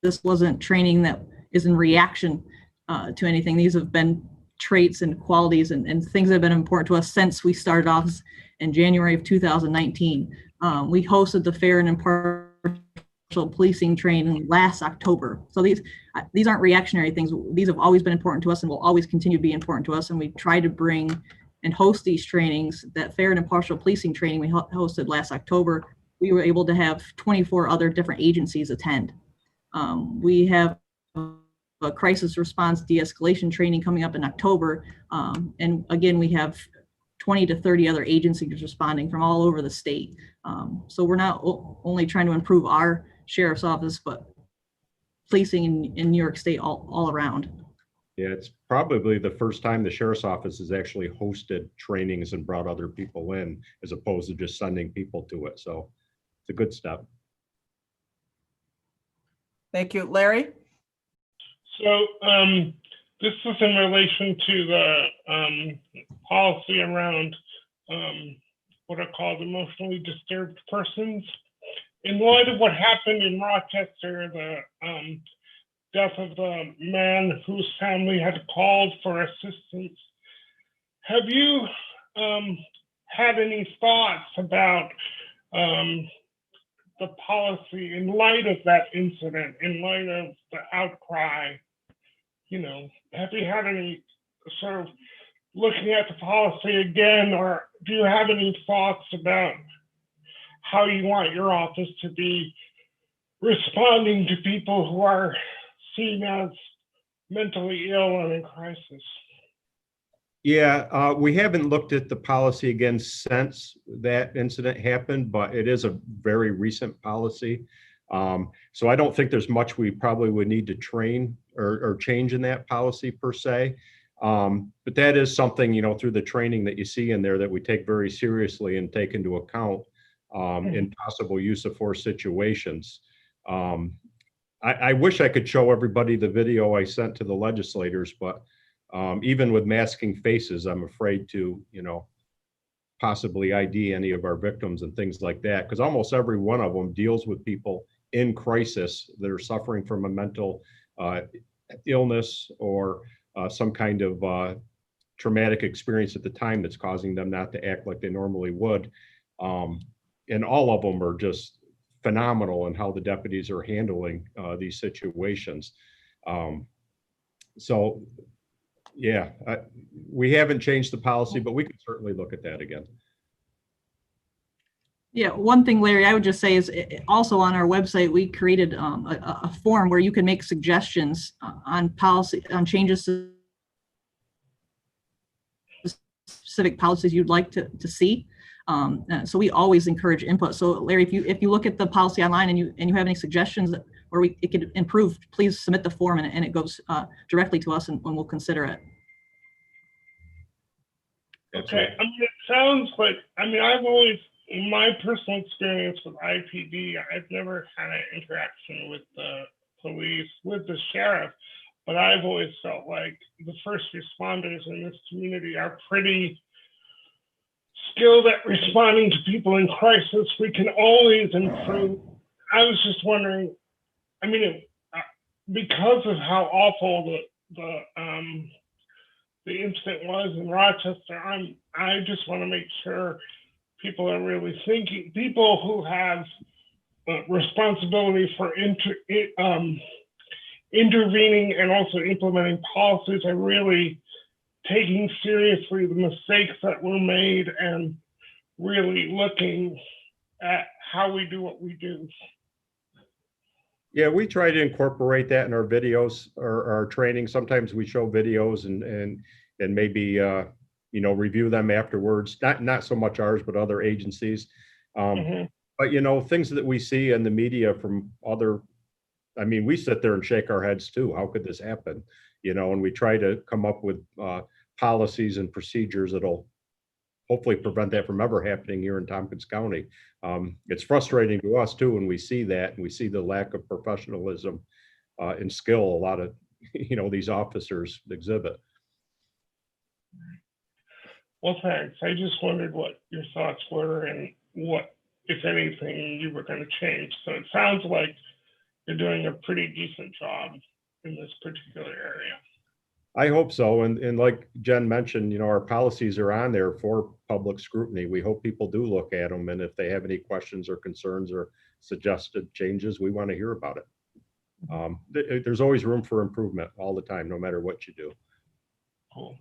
This wasn't training that is in reaction to anything. These have been traits and qualities and things that have been important to us since we started off in January of 2019. We hosted the fair and impartial policing training last October. So these aren't reactionary things. These have always been important to us and will always continue to be important to us. And we try to bring and host these trainings. That fair and impartial policing training we hosted last October, we were able to have 24 other different agencies attend. We have a crisis response de-escalation training coming up in October. And again, we have 20 to 30 other agencies responding from all over the state. So we're not only trying to improve our sheriff's office, but policing in New York State all around. Yeah, it's probably the first time the sheriff's office has actually hosted trainings and brought other people in, as opposed to just sending people to it. So it's a good step. Thank you. Larry? So this is in relation to the policy around what are called emotionally disturbed persons. In light of what happened in Rochester, the death of the man whose family had called for assistance, have you had any thoughts about the policy in light of that incident, in light of the outcry? You know, have you had any sort of looking at the policy again, or do you have any thoughts about how you want your office to be responding to people who are seen as mentally ill and in crisis? Yeah, we haven't looked at the policy again since that incident happened, but it is a very recent policy. So I don't think there's much we probably would need to train or change in that policy per se. But that is something, you know, through the training that you see in there that we take very seriously and take into account in possible use of force situations. I wish I could show everybody the video I sent to the legislators, but even with masking faces, I'm afraid to, you know, possibly ID any of our victims and things like that, because almost every one of them deals with people in crisis that are suffering from a mental illness or some kind of traumatic experience at the time that's causing them not to act like they normally would. And all of them are just phenomenal in how the deputies are handling these situations. So yeah, we haven't changed the policy, but we could certainly look at that again. Yeah, one thing, Larry, I would just say is also on our website, we created a form where you can make suggestions on policy, on changes to specific policies you'd like to see. So we always encourage input. So Larry, if you look at the policy online and you have any suggestions where it could improve, please submit the form and it goes directly to us and we'll consider it. Okay, I mean, it sounds like, I mean, I've always, in my personal experience with IPD, I've never had an interaction with the police, with the sheriff, but I've always felt like the first responders in this community are pretty skilled at responding to people in crisis. We can always improve. I was just wondering, I mean, because of how awful the incident was in Rochester, I just want to make sure people are really thinking, people who have responsibility for intervening and also implementing policies are really taking seriously the mistakes that were made and really looking at how we do what we do. Yeah, we try to incorporate that in our videos or our training. Sometimes we show videos and maybe you know, review them afterwards. Not so much ours, but other agencies. But you know, things that we see in the media from other, I mean, we sit there and shake our heads too. How could this happen? You know, and we try to come up with policies and procedures that'll hopefully prevent that from ever happening here in Tompkins County. It's frustrating to us too when we see that and we see the lack of professionalism and skill a lot of, you know, these officers exhibit. Well, thanks. I just wondered what your thoughts were and what, if anything, you were going to change. So it sounds like you're doing a pretty decent job in this particular area. I hope so. And like Jen mentioned, you know, our policies are on there for public scrutiny. We hope people do look at them. And if they have any questions or concerns or suggested changes, we want to hear about it. There's always room for improvement all the time, no matter what you do. Cool.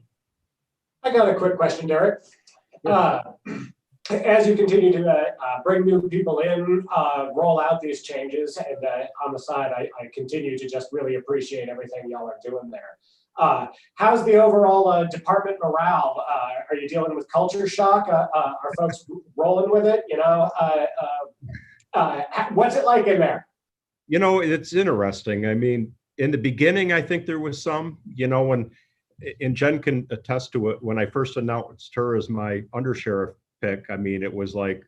I got a quick question, Derek. As you continue to bring new people in, roll out these changes, and on the side, I continue to just really appreciate everything y'all are doing there. How's the overall department morale? Are you dealing with culture shock? Are folks rolling with it? You know, what's it like in there? You know, it's interesting. I mean, in the beginning, I think there was some, you know, and Jen can attest to it, when I first announced her as my undersheriff pick, I mean, it was like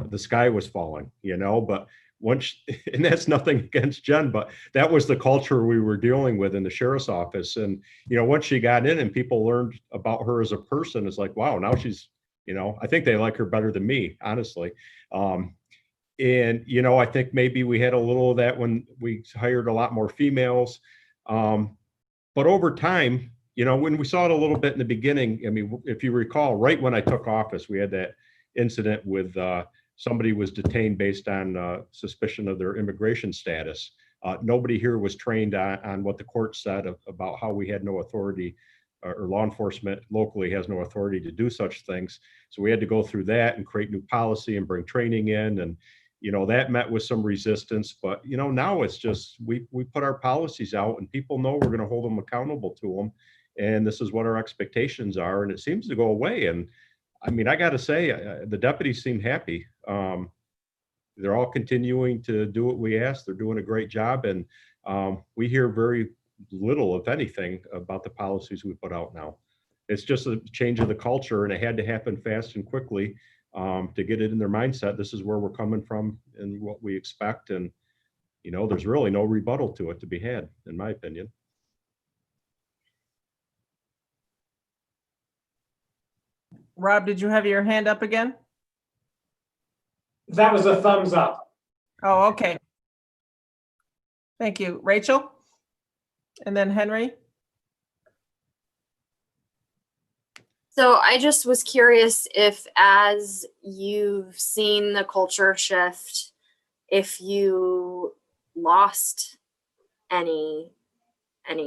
the sky was falling, you know, but once, and that's nothing against Jen, but that was the culture we were dealing with in the sheriff's office. And, you know, once she got in and people learned about her as a person, it's like, wow, now she's, you know, I think they like her better than me, honestly. And, you know, I think maybe we had a little of that when we hired a lot more females. But over time, you know, when we saw it a little bit in the beginning, I mean, if you recall, right when I took office, we had that incident with somebody was detained based on suspicion of their immigration status. Nobody here was trained on what the court said about how we had no authority, or law enforcement locally has no authority to do such things. So we had to go through that and create new policy and bring training in. And, you know, that met with some resistance. But, you know, now it's just, we put our policies out and people know we're going to hold them accountable to them. And this is what our expectations are. And it seems to go away. And I mean, I got to say, the deputies seem happy. They're all continuing to do what we ask. They're doing a great job. And we hear very little, if anything, about the policies we put out now. It's just a change of the culture, and it had to happen fast and quickly to get it in their mindset. This is where we're coming from and what we expect. And, you know, there's really no rebuttal to it to be had, in my opinion. Rob, did you have your hand up again? That was a thumbs up. Oh, okay. Thank you. Rachel? And then Henry? So I just was curious if, as you've seen the culture shift, if you lost any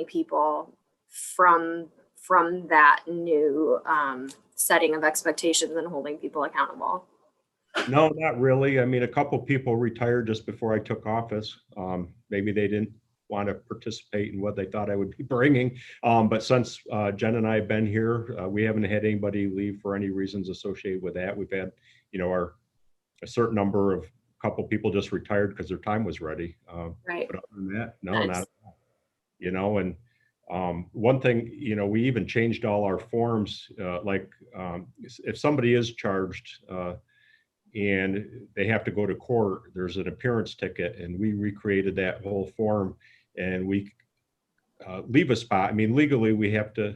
people from that new setting of expectations and holding people accountable. No, not really. I mean, a couple people retired just before I took office. Maybe they didn't want to participate in what they thought I would be bringing. But since Jen and I have been here, we haven't had anybody leave for any reasons associated with that. We've had, you know, a certain number of couple people just retired because their time was ready. Right. But other than that, no, not at all. You know, and one thing, you know, we even changed all our forms. If somebody is charged and they have to go to court, there's an appearance ticket, and we recreated that whole form, and we leave a spot. I mean, legally, we have to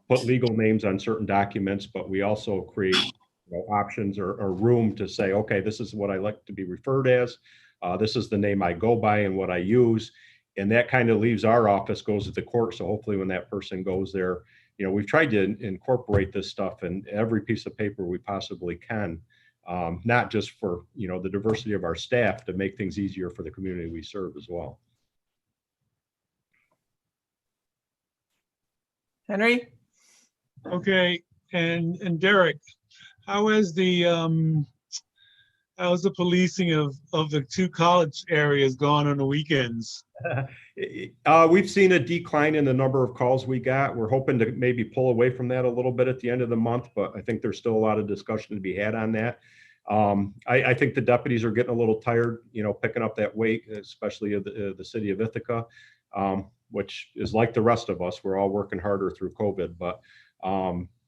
put legal names on certain documents, but we also create, you know, options or room to say, okay, this is what I like to be referred as. This is the name I go by and what I use. And that kind of leaves our office, goes to the court. So hopefully when that person goes there, you know, we've tried to incorporate this stuff in every piece of paper we possibly can, not just for, you know, the diversity of our staff, to make things easier for the community we serve as well. Henry? Okay, and Derek, how's the policing of the two college areas gone on the weekends? We've seen a decline in the number of calls we got. We're hoping to maybe pull away from that a little bit at the end of the month, but I think there's still a lot of discussion to be had on that. I think the deputies are getting a little tired, you know, picking up that weight, especially of the city of Ithaca, which is like the rest of us. We're all working harder through COVID, but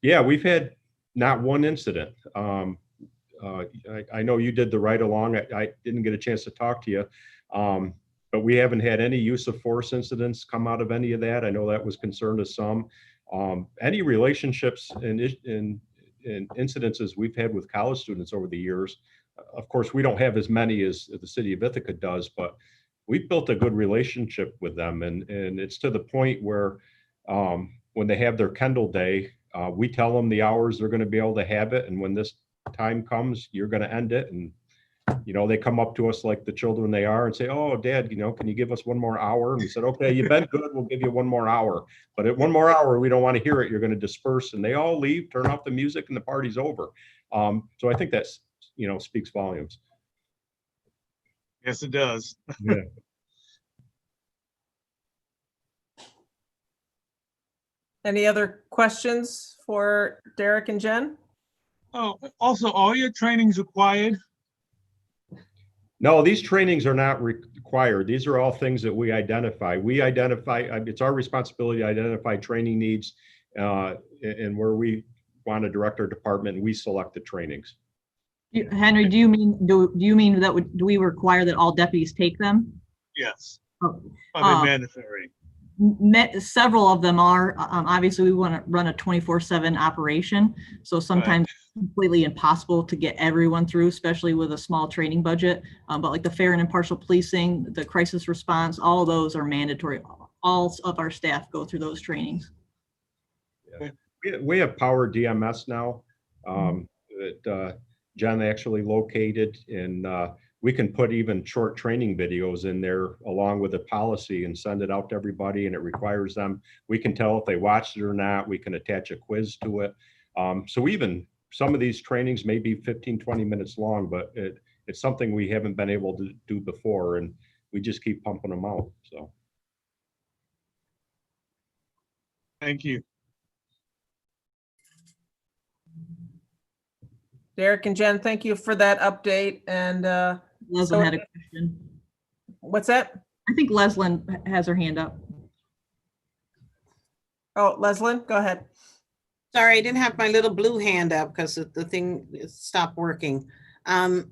yeah, we've had not one incident. I know you did the ride along. I didn't get a chance to talk to you, but we haven't had any use of force incidents come out of any of that. I know that was concern to some. Any relationships and incidences we've had with college students over the years, of course, we don't have as many as the city of Ithaca does, but we've built a good relationship with them. And it's to the point where when they have their Kendall Day, we tell them the hours they're going to be able to have it. And when this time comes, you're going to end it. And you know, they come up to us like the children they are and say, oh, Dad, you know, can you give us one more hour? And we said, okay, you've been good. We'll give you one more hour. But at one more hour, we don't want to hear it. You're going to disperse. And they all leave, turn off the music, and the party's over. So I think that's, you know, speaks volumes. Yes, it does. Yeah. Any other questions for Derek and Jen? Oh, also, all your trainings required? No, these trainings are not required. These are all things that we identify. It's our responsibility to identify training needs and where we want to direct our department, and we select the trainings. Henry, do you mean that do we require that all deputies take them? Yes. Oh, Are they mandatory? Several of them are. Obviously, we want to run a 24/7 operation, so sometimes it's completely impossible to get everyone through, especially with a small training budget. But like the fair and impartial policing, the crisis response, all of those are mandatory. All of our staff go through those trainings. Yeah. We have Power DMS now that Jen actually located, and we can put even short training videos in there along with the policy and send it out to everybody, and it requires them. We can tell if they watched it or not. We can attach a quiz to it. So even some of these trainings may be 15, 20 minutes long, but it's something we haven't been able to do before, and we just keep pumping them out. So. Thank you. Derek and Jen, thank you for that update. And Leslie had a question. What's that? I think Leslie has her hand up. Oh, Leslie, go ahead. Sorry, I didn't have my little blue hand up because the thing stopped working. I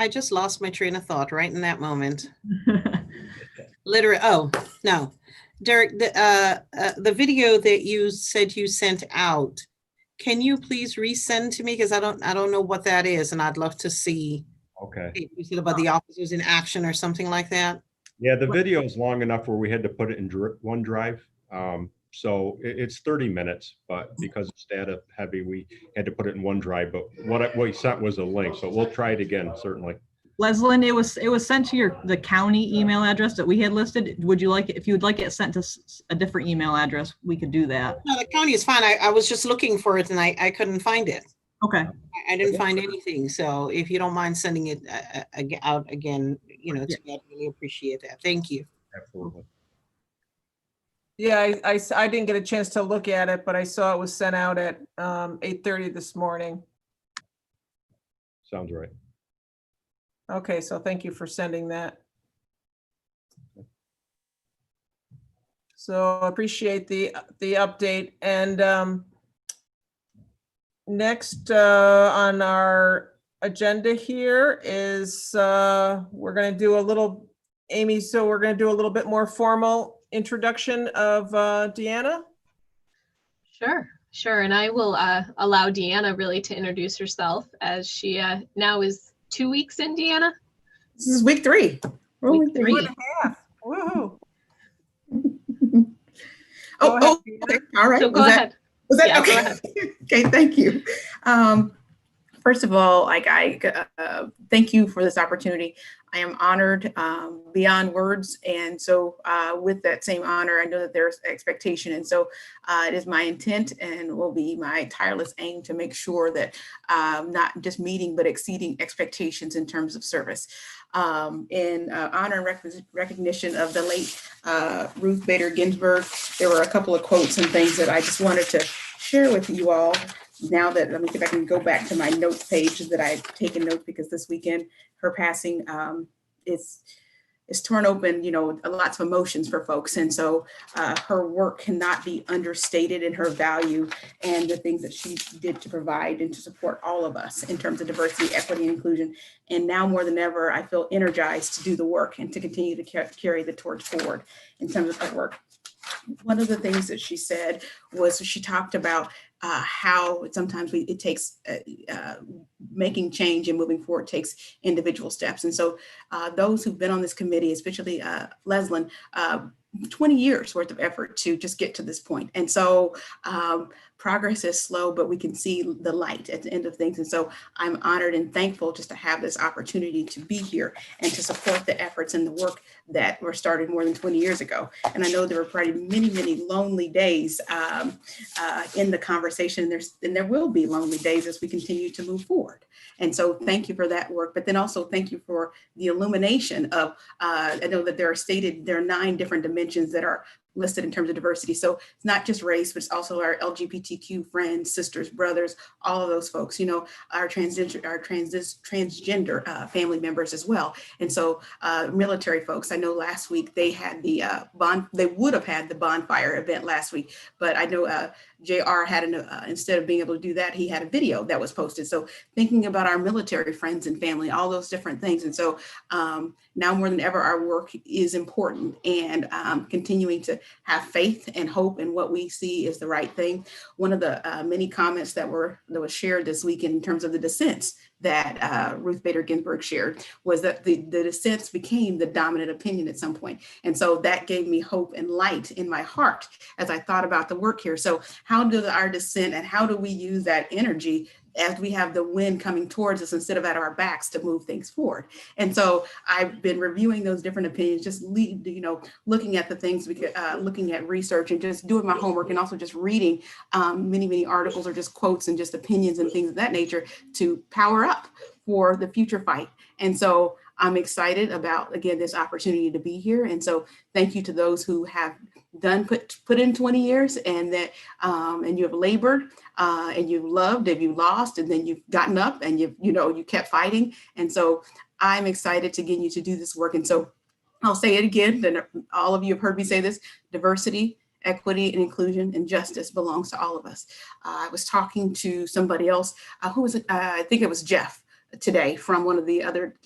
just lost my train of thought right in that moment. Literally, oh, no. Derek, the video that you said you sent out, can you please resend to me? Because I don't know what that is, and I'd love to see. Okay. You said about the officers in action or something like that? Yeah, the video is long enough where we had to put it in OneDrive. So it's 30 minutes, but because it's data heavy, we had to put it in OneDrive. But what we sent was a link, so we'll try it again, certainly. Leslie, it was sent to the county email address that we had listed. Would you like it, if you would like it sent to a different email address, we could do that. No, the county is fine. I was just looking for it and I couldn't find it. Okay. I didn't find anything. So if you don't mind sending it out again, you know, I'd really appreciate that. Thank you. Absolutely. Yeah, I didn't get a chance to look at it, but I saw it was sent out at 8:30 this morning. Sounds right. Okay, so thank you for sending that. So appreciate the update. And next on our agenda here is we're going to do a little, Amy, so we're going to do a little bit more formal introduction of Deanna. Sure. And I will allow Deanna really to introduce herself, as she now is 2 weeks in, Deanna. This is week 3. Week 3. 2.5. Woohoo. Okay. All right. So go ahead. Was that Yeah, okay? go ahead. Okay, thank you. First of all, thank you for this opportunity. I am honored beyond words. And so with that same honor, I know that there's expectation. And so it is my intent and will be my tireless aim to make sure that not just meeting, but exceeding expectations in terms of service. In honor and recognition of the late Ruth Bader Ginsburg, there were a couple of quotes and things that I just wanted to share with you all. Now that, let me see if I can go back to my notes page that I've taken notes, because this weekend her passing is torn open, you know, lots of emotions for folks. And so her work cannot be understated in her value and the things that she did to provide and to support all of us in terms of diversity, equity, and inclusion. And now more than ever, I feel energized to do the work and to continue to carry the torch forward in terms of her work. One of the things that she said was she talked about how sometimes it takes making change and moving forward takes individual steps. And so those who've been on this committee, especially Leslin, 20 years worth of effort to just get to this point. And so progress is slow, but we can see the light at the end of things. And so I'm honored and thankful just to have this opportunity to be here and to support the efforts and the work that were started more than 20 years ago. And I know there were probably many, many lonely days in the conversation, and there will be lonely days as we continue to move forward. And so thank you for that work, but then also thank you for the illumination of, I know that there are 9 different dimensions that are listed in terms of diversity. So it's not just race, but it's also our LGBTQ friends, sisters, brothers, all of those folks, you know, our transgender family members as well. And so military folks, I know last week they had they would have had the bonfire event last week, but I know JR had instead of being able to do that, he had a video that was posted. So thinking about our military friends and family, all those different things. And so now more than ever, our work is important, and continuing to have faith and hope in what we see is the right thing. One of the many comments that was shared this week in terms of the dissents that Ruth Bader Ginsburg shared was that the dissents became the dominant opinion at some point. And so that gave me hope and light in my heart as I thought about the work here. So how do our dissent and how do we use that energy as we have the wind coming towards us instead of at our backs to move things forward? And so I've been reviewing those different opinions, just looking at the things, looking at research and just doing my homework, and also just reading many, many articles or just quotes and just opinions and things of that nature to power up for the future fight. And so I'm excited about, again, this opportunity to be here. And so thank you to those who have put in 20 years and that and you have labored and you've loved and you lost, and then you've gotten up and you kept fighting. And so I'm excited to get you to do this work. And so I'll say it again, and all of you have heard me say this: diversity, equity, and inclusion and justice belongs to all of us. I was talking to somebody else who was, I think it was Jeff today from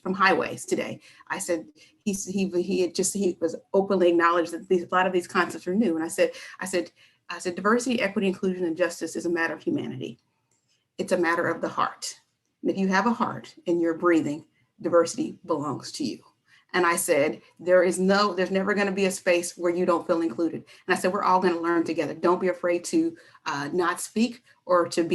from Highways today. I said, he was openly acknowledged that a lot of these concepts are new. And I said, diversity, equity, inclusion, and justice is a matter of humanity. It's a matter of the heart. And if you have a heart and you're breathing, diversity belongs to you. And I said, there's never going to be a space where you don't feel included. And I said, we're all going to learn together. Don't be afraid to not speak or feel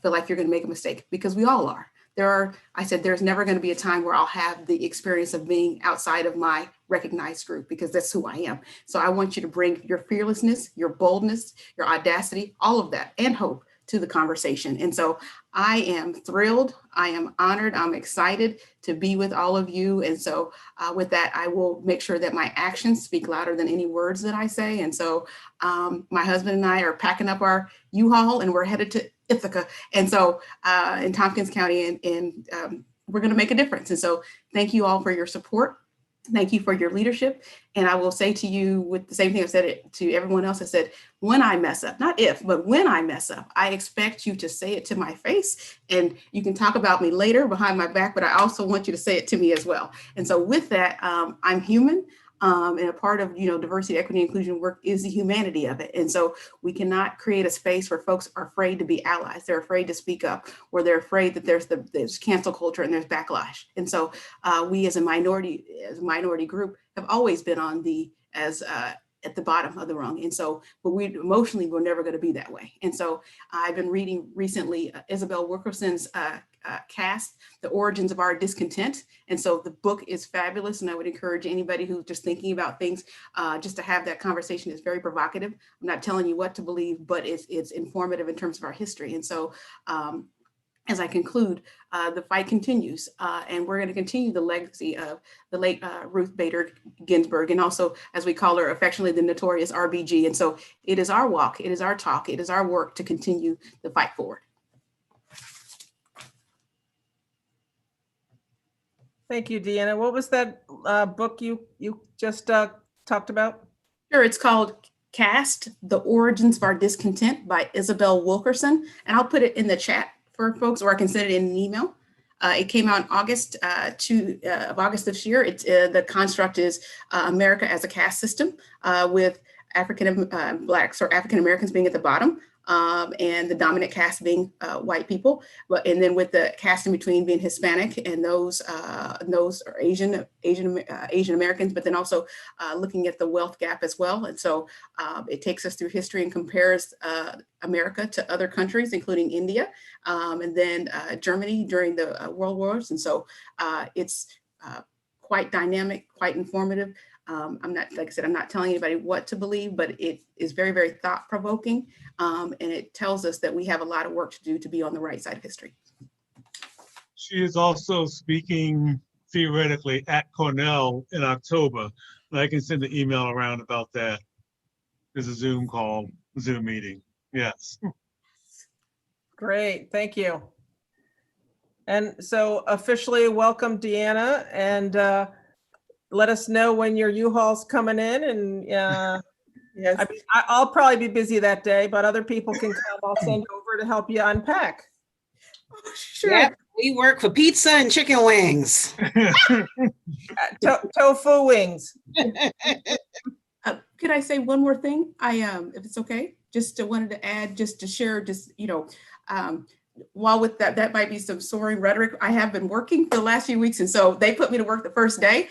like you're going to make a mistake, because we all are. I said, there's never going to be a time where I'll have the experience of being outside of my recognized group, because that's who I am. So I want you to bring your fearlessness, your boldness, your audacity, all of that, and hope to the conversation. And so I am thrilled. I am honored. I'm excited to be with all of you. And so with that, I will make sure that my actions speak louder than any words that I say. And so my husband and I are packing up our U-Haul and we're headed to Ithaca. And so in Tompkins County, and we're going to make a difference. And so thank you all for your support. Thank you for your leadership. And I will say to you with the same thing I've said it to everyone else. I said, when I mess up, not if, but when I mess up, I expect you to say it to my face. And you can talk about me later behind my back, but I also want you to say it to me as well. And so with that, I'm human. And a part of diversity, equity, inclusion work is the humanity of it. And so we cannot create a space where folks are afraid to be allies. They're afraid to speak up, or they're afraid that there's cancel culture and there's backlash. And so we as a minority group have always been at the bottom of the rung. And so, but we're never going to be that way. And so I've been reading recently Isabel Wilkerson's cast, The Origins of Our Discontent. And so the book is fabulous. And I would encourage anybody who's just thinking about things, just to have that conversation. It's very provocative. I'm not telling you what to believe, but it's informative in terms of our history. And so as I conclude, the fight continues, and we're going to continue the legacy of the late Ruth Bader Ginsburg, and also, as we call her affectionately, the notorious RBG. And so it is our walk, it is our talk, it is our work to continue the fight forward. Thank you, Deanna. What was that book you just talked about? Sure, it's called Cast, The Origins of Our Discontent by Isabel Wilkerson, and I'll put it in the chat for folks, or I can send it in an email. It came out in August of August this year. The construct is America as a caste system, with Blacks or African Americans being at the bottom, and the dominant caste being white people, and then with the caste in between being Hispanic, and those are Asian Americans, but then also looking at the wealth gap as well. And so it takes us through history and compares America to other countries, including India, and then Germany during the World Wars. And so it's quite dynamic, quite informative. I'm not, like I said, I'm not telling anybody what to believe, but it is very, very thought provoking. And it tells us that we have a lot of work to do to be on the right side of history. She is also speaking theoretically at Cornell in October. And I can send an email around about that. There's a Zoom call, Zoom meeting. Yes. Great, thank you. And so officially welcome Deanna, and let us know when your U-Haul's coming in, and yes. I'll probably be busy that day, but other people can come. I'll send over to help you unpack. Sure. Yep, we work for pizza and chicken wings. Tofu wings. Could I say one more thing? If it's okay, just wanted to add, just to share, while with that might be some soaring rhetoric, I have been working for the last few weeks. And so they put me to work the first day.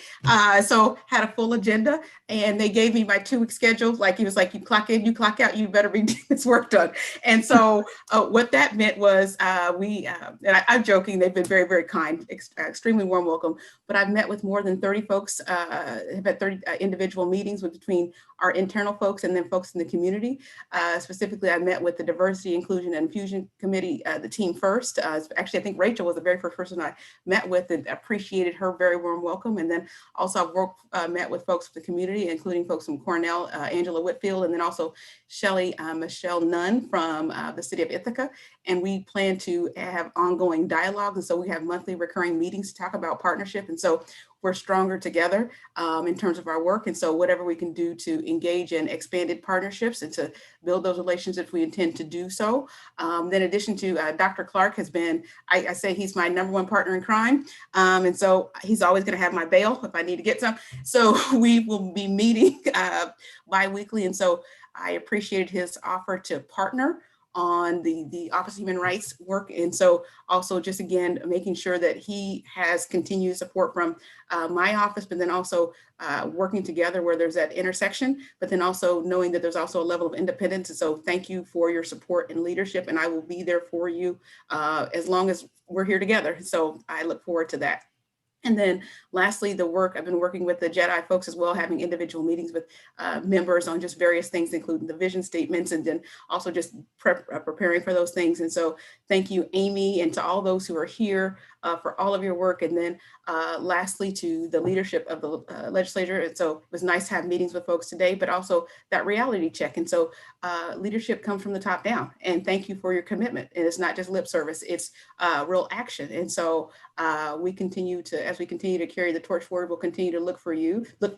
So had a full agenda, and they gave me my 2-week schedule. Like, he was like, you clock in, you clock out, you better be getting this work done. And so what that meant was and I'm joking, they've been very, very kind, extremely warm welcome, but I've met with more than 30 folks, have had 30 individual meetings between our internal folks and then folks in the community. Specifically, I met with the Diversity, Inclusion, and Infusion Committee, the team first. Actually, I think Rachel was the very first person I met with, and appreciated her very warm welcome. And then also I've met with folks from the community, including folks from Cornell, Angela Whitfield, and then also Shelley Michelle Nunn from the city of Ithaca. And we plan to have ongoing dialogue. And so we have monthly recurring meetings to talk about partnership. And so we're stronger together in terms of our work. And so whatever we can do to engage in expanded partnerships and to build those relationships, we intend to do so. Then in addition to Dr. Clark has been, I say he's my #1 partner in crime. And so he's always gonna have my bail if I need to get some. So we will be meeting bi-weekly. And so I appreciated his offer to partner on the Office of Human Rights work. And so also just again, making sure that he has continued support from my office, but then also working together where there's that intersection, but then also knowing that there's also a level of independence. And so thank you for your support and leadership, and I will be there for you as long as we're here together. So I look forward to that. And then lastly, the work, I've been working with the JEDI folks as well, having individual meetings with members on just various things, including the vision statements, and then also just preparing for those things. And so thank you, Amy, and to all those who are here for all of your work. And then lastly, to the leadership of the legislature. And so it was nice to have meetings with folks today, but also that reality check. And so leadership comes from the top down, and thank you for your commitment. And it's not just lip service, it's real action. And so as we continue to carry the torch forward, we'll continue to look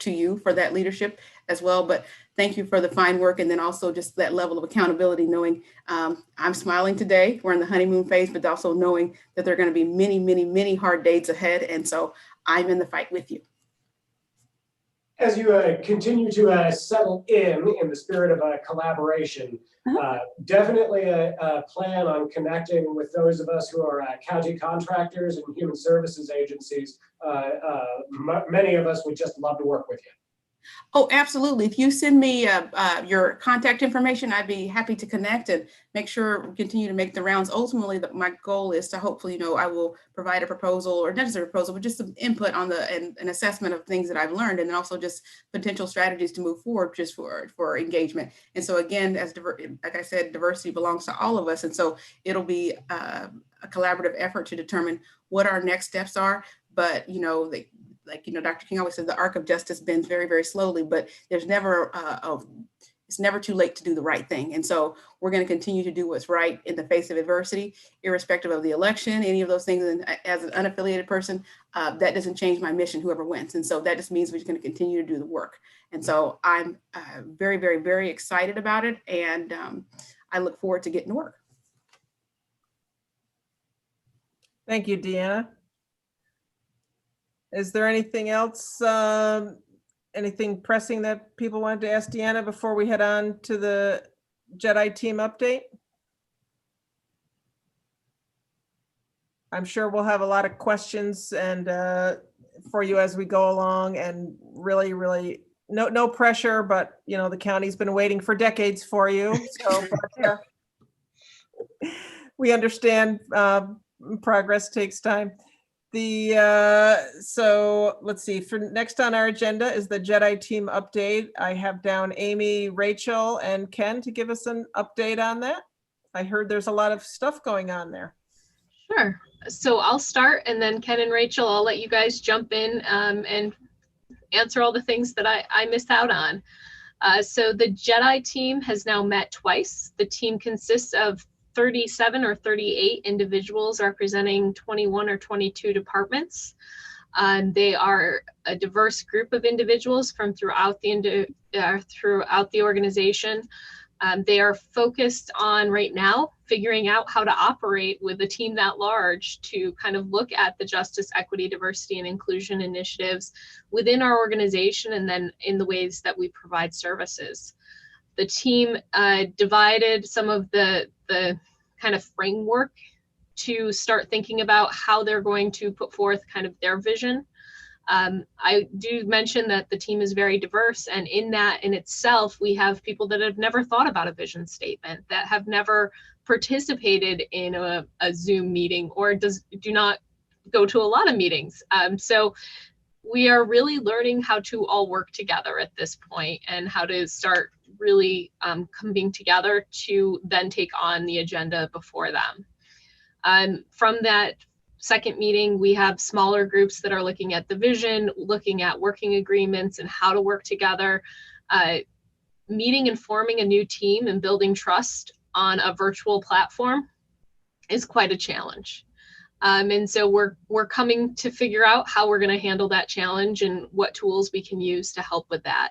to you for that leadership as well. But thank you for the fine work. And then also just that level of accountability, knowing I'm smiling today, we're in the honeymoon phase, but also knowing that there are going to be many, many, many hard days ahead. And so I'm in the fight with you. As you continue to settle in the spirit of collaboration, definitely plan on connecting with those of us who are county contractors and human services agencies. Many of us would just love to work with you. Oh, absolutely. If you send me your contact information, I'd be happy to connect and make sure we continue to make the rounds. Ultimately, my goal is to hopefully, I will provide a proposal, or not just a proposal, but just some input on an assessment of things that I've learned, and then also just potential strategies to move forward just for engagement. And so again, like I said, diversity belongs to all of us. And so it'll be a collaborative effort to determine what our next steps are. But, Dr. King always says, the arc of justice bends very, very slowly, but there's never, it's never too late to do the right thing. And so we're going to continue to do what's right in the face of adversity, irrespective of the election, any of those things. And as an unaffiliated person, that doesn't change my mission, whoever wins. And so that just means we're going to continue to do the work. And so I'm very, very, very excited about it. And I look forward to getting to work. Thank you, Deanna. Is there anything else, anything pressing that people wanted to ask Deanna before we head on to the JEDI team update? I'm sure we'll have a lot of questions and for you as we go along, and really no pressure, but you know, the county's been waiting for decades for you. So but, we understand progress takes time. So let's see, for next on our agenda is the Jedi team update. I have down Amy, Rachel, and Ken to give us an update on that. I heard there's a lot of stuff going on there. Sure. So I'll start, and then Ken and Rachel, I'll let you guys jump in and answer all the things that I missed out on. So the Jedi team has now met twice. The team consists of 37 or 38 individuals representing 21 or 22 departments. They are a diverse group of individuals from throughout the organization. They are focused on right now figuring out how to operate with a team that large to kind of look at the justice, equity, diversity, and inclusion initiatives within our organization, and then in the ways that we provide services. The team divided some of the kind of framework to start thinking about how they're going to put forth kind of their vision. I do mention that the team is very diverse, and in that in itself, we have people that have never thought about a vision statement, that have never participated in a Zoom meeting, or do not go to a lot of meetings. So we are really learning how to all work together at this point, and how to start really coming together to then take on the agenda before them. From that second meeting, we have smaller groups that are looking at the vision, looking at working agreements and how to work together. Meeting and forming a new team and building trust on a virtual platform is quite a challenge. And so we're coming to figure out how we're going to handle that challenge and what tools we can use to help with that.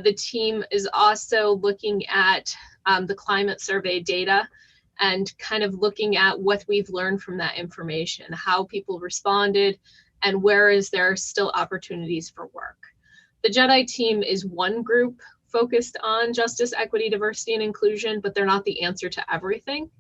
The team is also looking at the climate survey data and kind of looking at what we've learned from that information, how people responded, and where is there still opportunities for work. The Jedi team is one group focused on justice, equity, diversity, and inclusion, but they're not the answer to everything.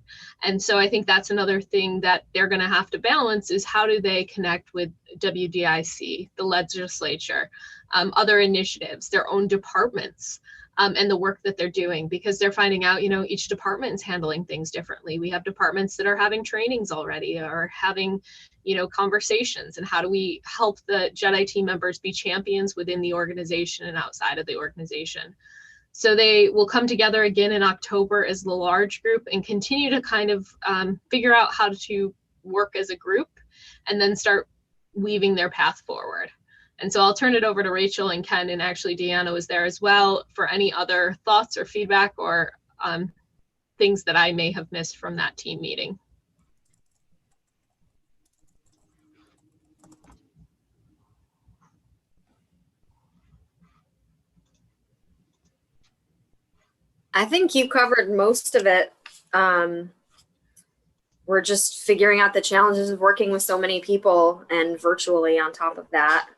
And so I think that's another thing that they're going to have to balance, is how do they connect with WDIC, the legislature, other initiatives, their own departments, and the work that they're doing, because they're finding out, you know, each department is handling things differently. We have departments that are having trainings already, or having, you know, conversations, and how do we help the Jedi team members be champions within the organization and outside of the organization. So they will come together again in October as the large group and continue to kind of figure out how to work as a group, and then start weaving their path forward. And so I'll turn it over to Rachel and Ken, and actually Deanna was there as well, for any other thoughts or feedback or things that I may have missed from that team meeting. I think you covered most of it. We're just figuring out the challenges of working with so many people and virtually on top of that.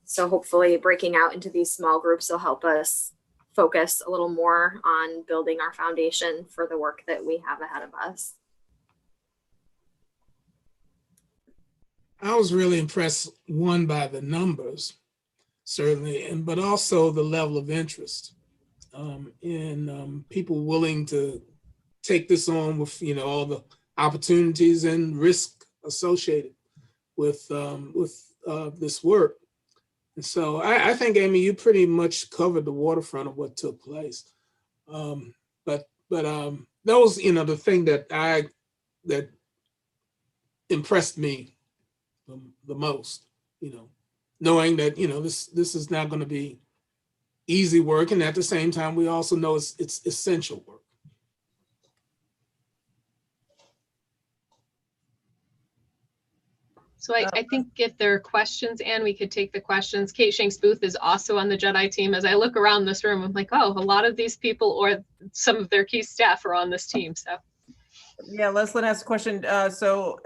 So hopefully breaking out into these small groups will help us focus a little more on building our foundation for the work that we have ahead of us. I was really impressed, one, by the numbers, certainly, but also the level of interest in people willing to take this on with, you know, all the opportunities and risk associated with this work. And so I think, Amy, you pretty much covered the waterfront of what took place. But that was, you know, the thing that impressed me the most, you know, knowing that, you know, this is not going to be easy work, and at the same time, we also know it's essential work. So I think if there are questions, and we could take the questions. Kate Shanks Booth is also on the Jedi team. As I look around this room, I'm like, oh, a lot of these people or some of their key staff are on this team. So yeah, Leslie asked a question. So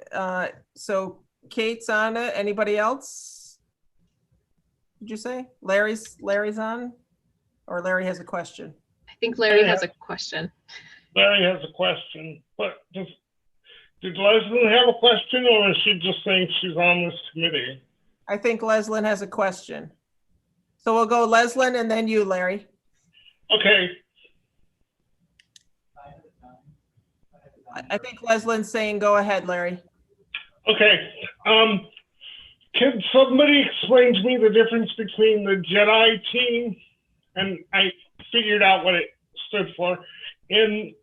Kate's on it. Anybody else? Did you say Larry's on, or Larry has a question? I think Larry has a question. Larry has a question, but does Did Leslie have a question, or is she just saying she's on this committee? I think Leslyn has a question. So we'll go Leslyn and then you, Larry. Okay. I think Leslyn's saying, go ahead, Larry. Okay. Can somebody explain to me the difference between the Jedi team, and I figured out what it stood for, and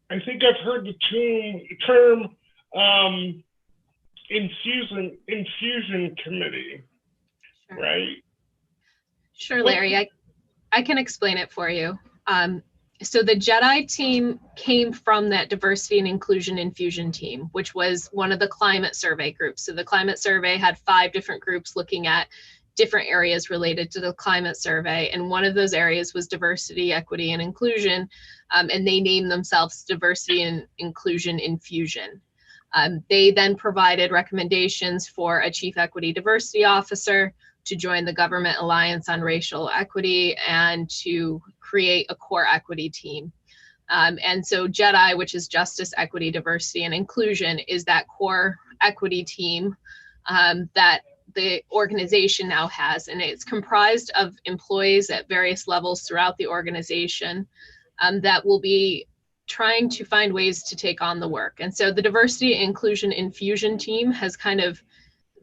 I think I've heard the term infusion committee, right? Sure, Larry, I can explain it for you. So the Jedi team came from that diversity and inclusion infusion team, which was one of the climate survey groups. So the climate survey had 5 different groups looking at different areas related to the climate survey. And one of those areas was diversity, equity, and inclusion. And they named themselves Diversity and Inclusion Infusion. They then provided recommendations for a chief equity diversity officer to join the Government Alliance on Racial Equity and to create a core equity team. And so JEDI, which is Justice, Equity, Diversity, and Inclusion, is that core equity team that the organization now has. And it's comprised of employees at various levels throughout the organization that will be trying to find ways to take on the work. And so the Diversity, Inclusion, Infusion team has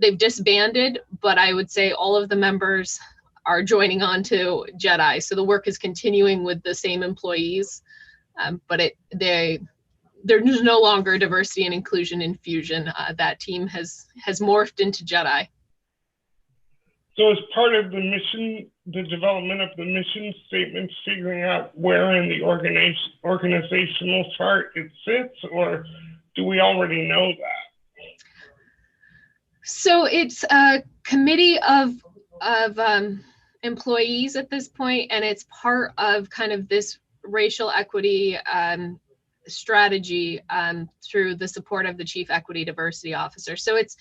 they've disbanded, but I would say all of the members are joining on to JEDI. So the work is continuing with the same employees, but there's no longer Diversity and Inclusion Infusion. That team has morphed into JEDI. So as part of the mission, the development of the mission statement, figuring out where in the organizational chart it sits, or do we already know that? So it's a committee of employees at this point, and it's part of kind of this racial equity strategy through the support of the Chief Equity Diversity Officer. So it's,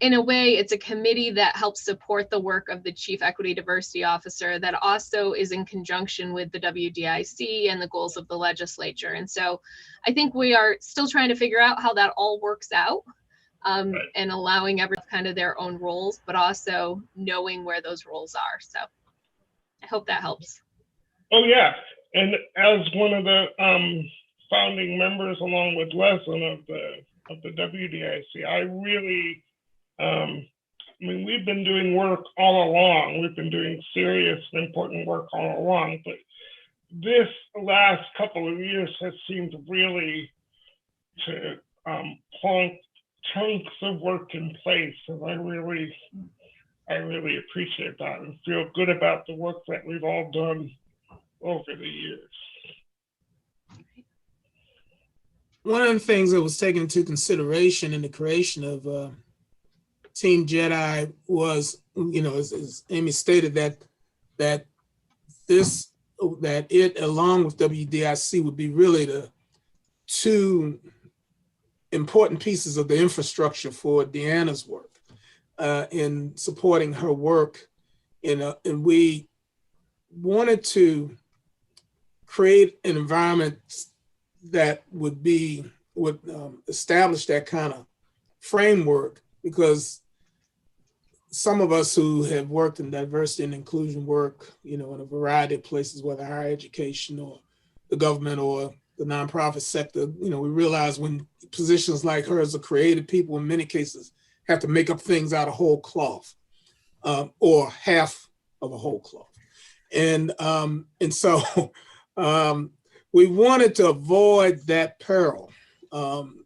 in a way, it's a committee that helps support the work of the Chief Equity Diversity Officer that also is in conjunction with the WDIC and the goals of the legislature. And so I think we are still trying to figure out how that all works out. And allowing everyone kind of their own roles, but also knowing where those roles are. So I hope that helps. Oh yeah, and as one of the founding members, along with Leslie of the WDIC, I really, we've been doing work all along. We've been doing serious and important work all along, but this last couple of years has seemed really to plonk chunks of work in place, and I really appreciate that and feel good about the work that we've all done over the years. One of the things that was taken into consideration in the creation of Team JEDI was, as Amy stated, that it, along with WDIC, would be really the 2 important pieces of the infrastructure for Deanna's work in supporting her work. And we wanted to create an environment that would establish that kind of framework, because some of us who have worked in diversity and inclusion work, in a variety of places, whether higher education or the government or the nonprofit sector, we realize when positions like hers are created, people in many cases have to make up things out of whole cloth, or half of a whole cloth. And so we wanted to avoid that peril, and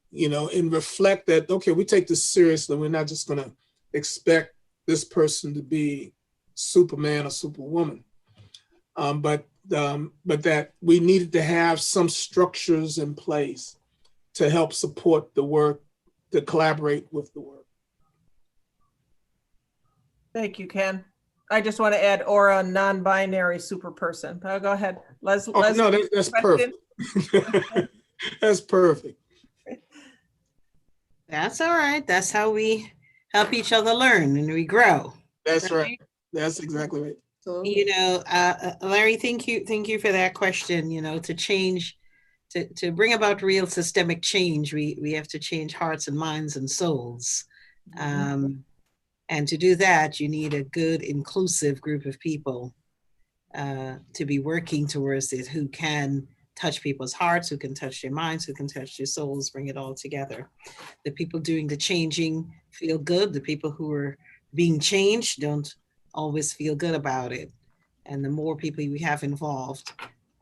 reflect that, okay, we take this seriously. We're not just going to expect this person to be Superman or Superwoman, but that we needed to have some structures in place to help support the work, to collaborate with the work. Thank you, Ken. I just want to add, or a non-binary super person. Oh, go ahead. No, that's perfect. That's perfect. That's all right. That's how we help each other learn and we grow. That's right. That's exactly right. Larry, thank you for that question. To change to bring about real systemic change, we have to change hearts and minds and souls. And to do that, you need a good, inclusive group of people to be working towards it, who can touch people's hearts, who can touch their minds, who can touch their souls, bring it all together. The people doing the changing feel good. The people who are being changed don't always feel good about it. And the more people we have involved,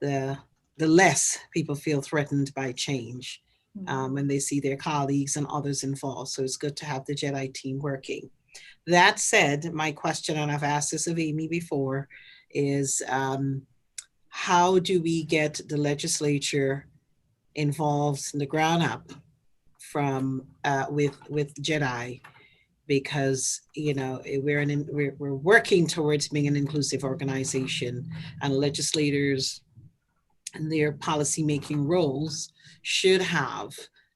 the less people feel threatened by change when they see their colleagues and others involved. So it's good to have the JEDI team working. That said, my question, and I've asked this of Amy before, is how do we get the legislature involved in the ground up from with JEDI? Because we're working towards being an inclusive organization, and legislators and their policymaking roles should have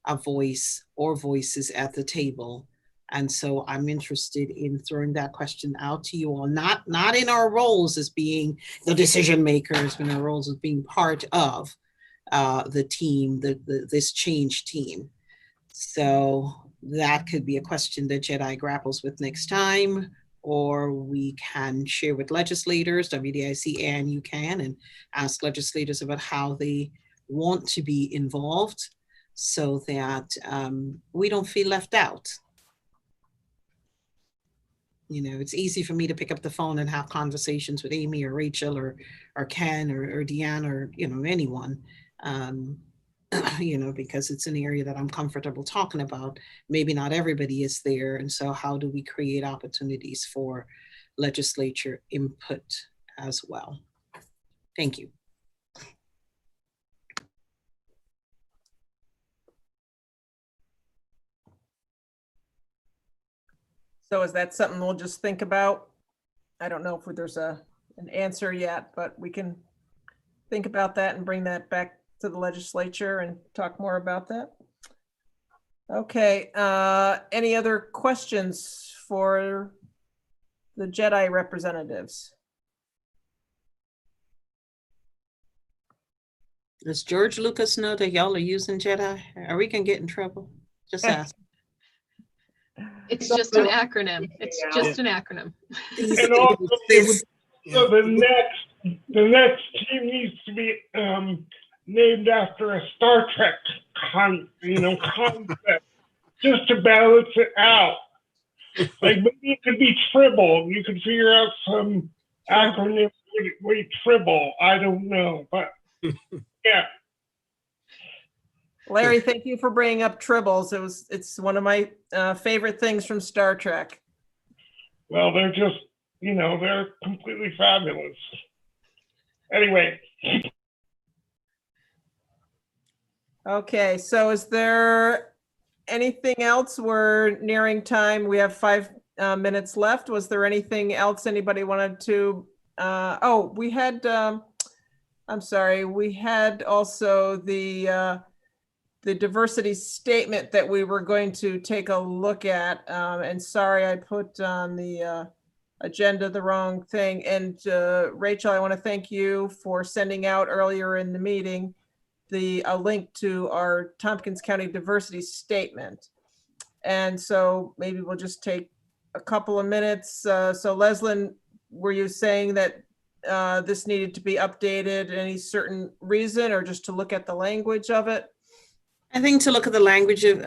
a voice or voices at the table. And so I'm interested in throwing that question out to you all, not in our roles as being the decision makers, but in our roles as being part of the team, this change team. So that could be a question that JEDI grapples with next time, or we can share with legislators, WDIC and you can, and ask legislators about how they want to be involved so that we don't feel left out. It's easy for me to pick up the phone and have conversations with Amy or Rachel or Ken or Deanna or, anyone, because it's an area that I'm comfortable talking about. Maybe not everybody is there. And so how do we create opportunities for legislature input as well? Thank you. So is that something we'll just think about? I don't know if there's an answer yet, but we can think about that and bring that back to the legislature and talk more about that. Okay, any other questions for the JEDI representatives? Does George Lucas know that y'all are using JEDI? Are we gonna get in trouble? Just ask. It's just an acronym. It's just an acronym. And also, so the next team needs to be named after a Star Trek concept, just to balance it out. Like maybe it could be Tribble. You could figure out some acronym with Tribble. I don't know, but yeah. Larry, thank you for bringing up Tribbles. It's one of my favorite things from Star Trek. Well, they're just, they're completely fabulous. Anyway. Okay, so is there anything else? We're nearing time. We have 5 minutes left. Was there anything else anybody wanted to? We had, I'm sorry, we had also the diversity statement that we were going to take a look at. And sorry, I put on the agenda the wrong thing. And Rachel, I want to thank you for sending out earlier in the meeting a link to our Tompkins County diversity statement. And so maybe we'll just take a couple of minutes. So Leslyn, were you saying that this needed to be updated? Any certain reason, or just to look at the language of it? I think to look at the language of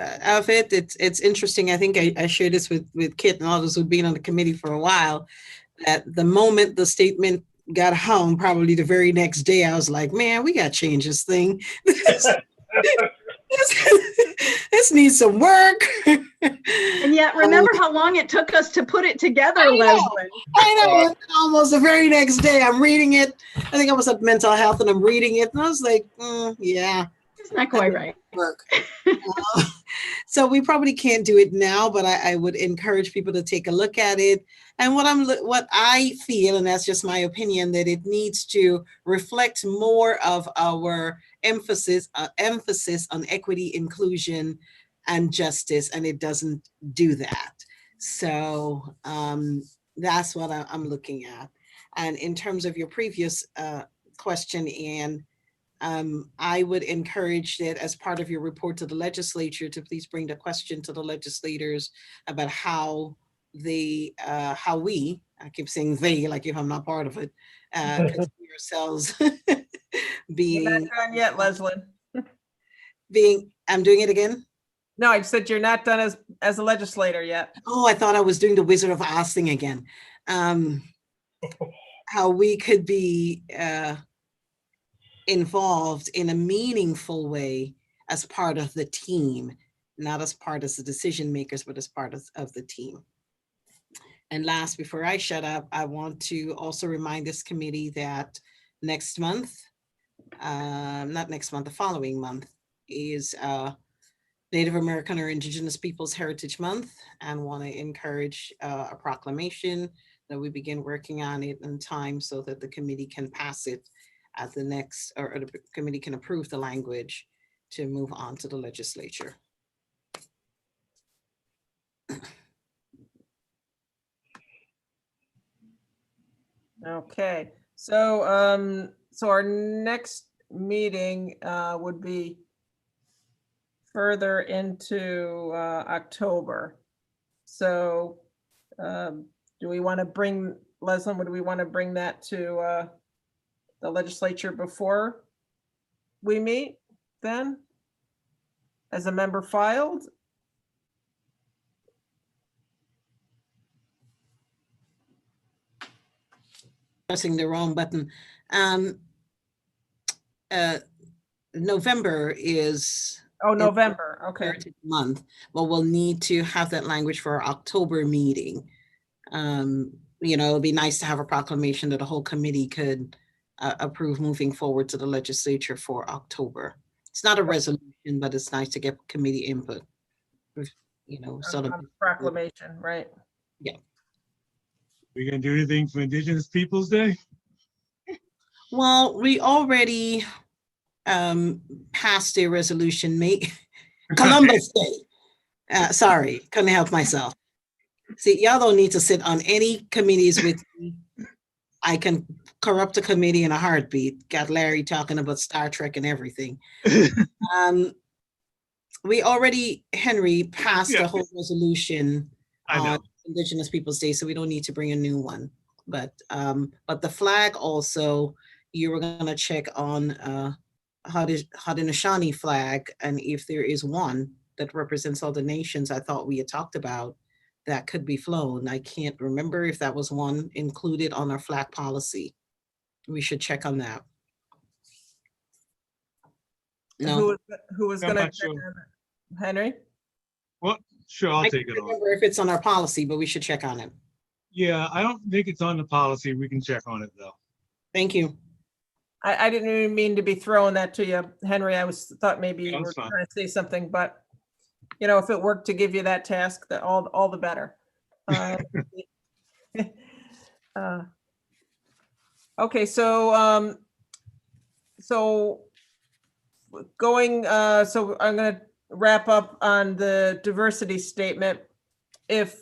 it, it's interesting. I think I shared this with Kit and others who've been on the committee for a while, that the moment the statement got home, probably the very next day, I was like, man, we got to change this thing. This needs some work. And yet, remember how long it took us to put it together, Leslie. I know. Almost the very next day, I'm reading it. I think I was at mental health and I'm reading it. And I was like, yeah. It's not quite right. Work. So we probably can't do it now, but I would encourage people to take a look at it. And what I feel, and that's just my opinion, that it needs to reflect more of our emphasis on equity, inclusion, and justice, and it doesn't do that. So that's what I'm looking at. And in terms of your previous question, Anne, I would encourage that as part of your report to the legislature to please bring the question to the legislators about how they, how we, I keep saying they, like if I'm not part of it, consider ourselves You're being, not done yet, Leslie. I'm doing it again? No, I said you're not done as a legislator yet. Oh, I thought I was doing the Wizard of Oz thing again. How we could be involved in a meaningful way as part of the team, not as part of the decision makers, but as part of the team. And last, before I shut up, I want to also remind this committee that next month, not next month, the following month is Native American or Indigenous Peoples Heritage Month, and want to encourage a proclamation that we begin working on it in time so that the committee can pass it at the next, or the committee can approve the language to move on to the legislature. Okay, so so our next meeting would be further into October. So do we want to bring, Leslie, would we want to bring that to the legislature before we meet then? As a member filed? Pressing the wrong button. November is. Oh, November, okay. Heritage Month, but we'll need to have that language for our October meeting. You know, it'd be nice to have a proclamation that the whole committee could approve moving forward to the legislature for October. It's not a resolution, but it's nice to get committee input. You know, sort of proclamation, right? Yeah. We gonna do anything for Indigenous Peoples Day? Well, we already passed a resolution, Columbus Day. Sorry, couldn't help myself. See, y'all don't need to sit on any committees with me. I can corrupt a committee in a heartbeat. Got Larry talking about Star Trek and everything. We already, Henry, passed a whole resolution on Indigenous Peoples Day, so we don't need to bring a new one. But the flag also, you were gonna check on Haudenosaunee flag, and if there is one that represents all the nations I thought we had talked about that could be flown. I can't remember if that was one included on our flag policy. We should check on that. No. Who was gonna check on it? Henry? Well, sure, I'll I take can't it on. remember if it's on our policy, but we should check on it. Yeah, I don't think it's on the policy. We can check on it though. Thank you. I didn't even mean to be throwing that to you, Henry. I thought maybe you were fine. trying to say something, but you know, if it worked to give you that task, that all the better. Okay, so going, so I'm going to wrap up on the diversity statement. If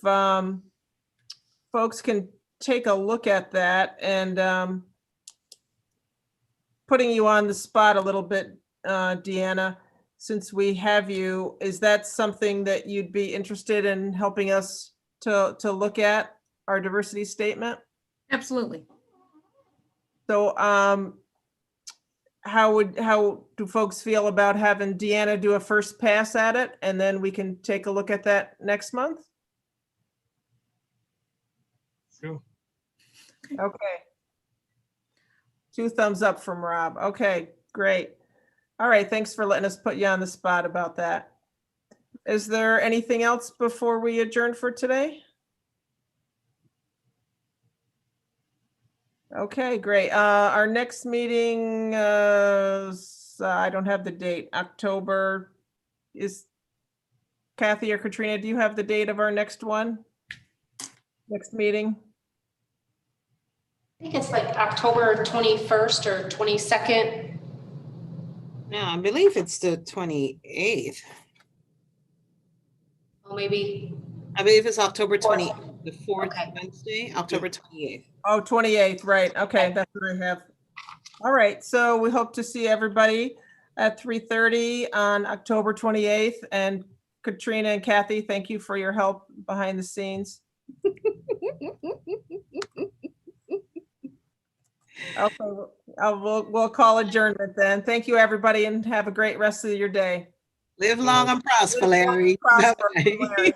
folks can take a look at that, and putting you on the spot a little bit, Deanna, since we have you, is that something that you'd be interested in helping us to look at, our diversity statement? Absolutely. So how do folks feel about having Deanna do a first pass at it, and then we can take a look at that next month? Sure. Okay. 2 thumbs up from Rob. Okay, great. All right, thanks for letting us put you on the spot about that. Is there anything else before we adjourn for today? Okay, great. Our next meeting, I don't have the date. October is, Kathy or Katrina, do you have the date of our next one? Next meeting? I think it's like October 21st or 22nd. No, I believe it's the 28th. Oh, maybe. I believe it's October 28th, the fourth Wednesday, October 28th. Oh, 28th, right. Okay, that's what I have. All right, so we hope to see everybody at 3:30 on October 28th. And Katrina and Kathy, thank you for your help behind the scenes. Okay, we'll call adjournment then. Thank you, everybody, and have a great rest of your day. Live long and prosper, Larry. Prosper, Bye-bye. Larry.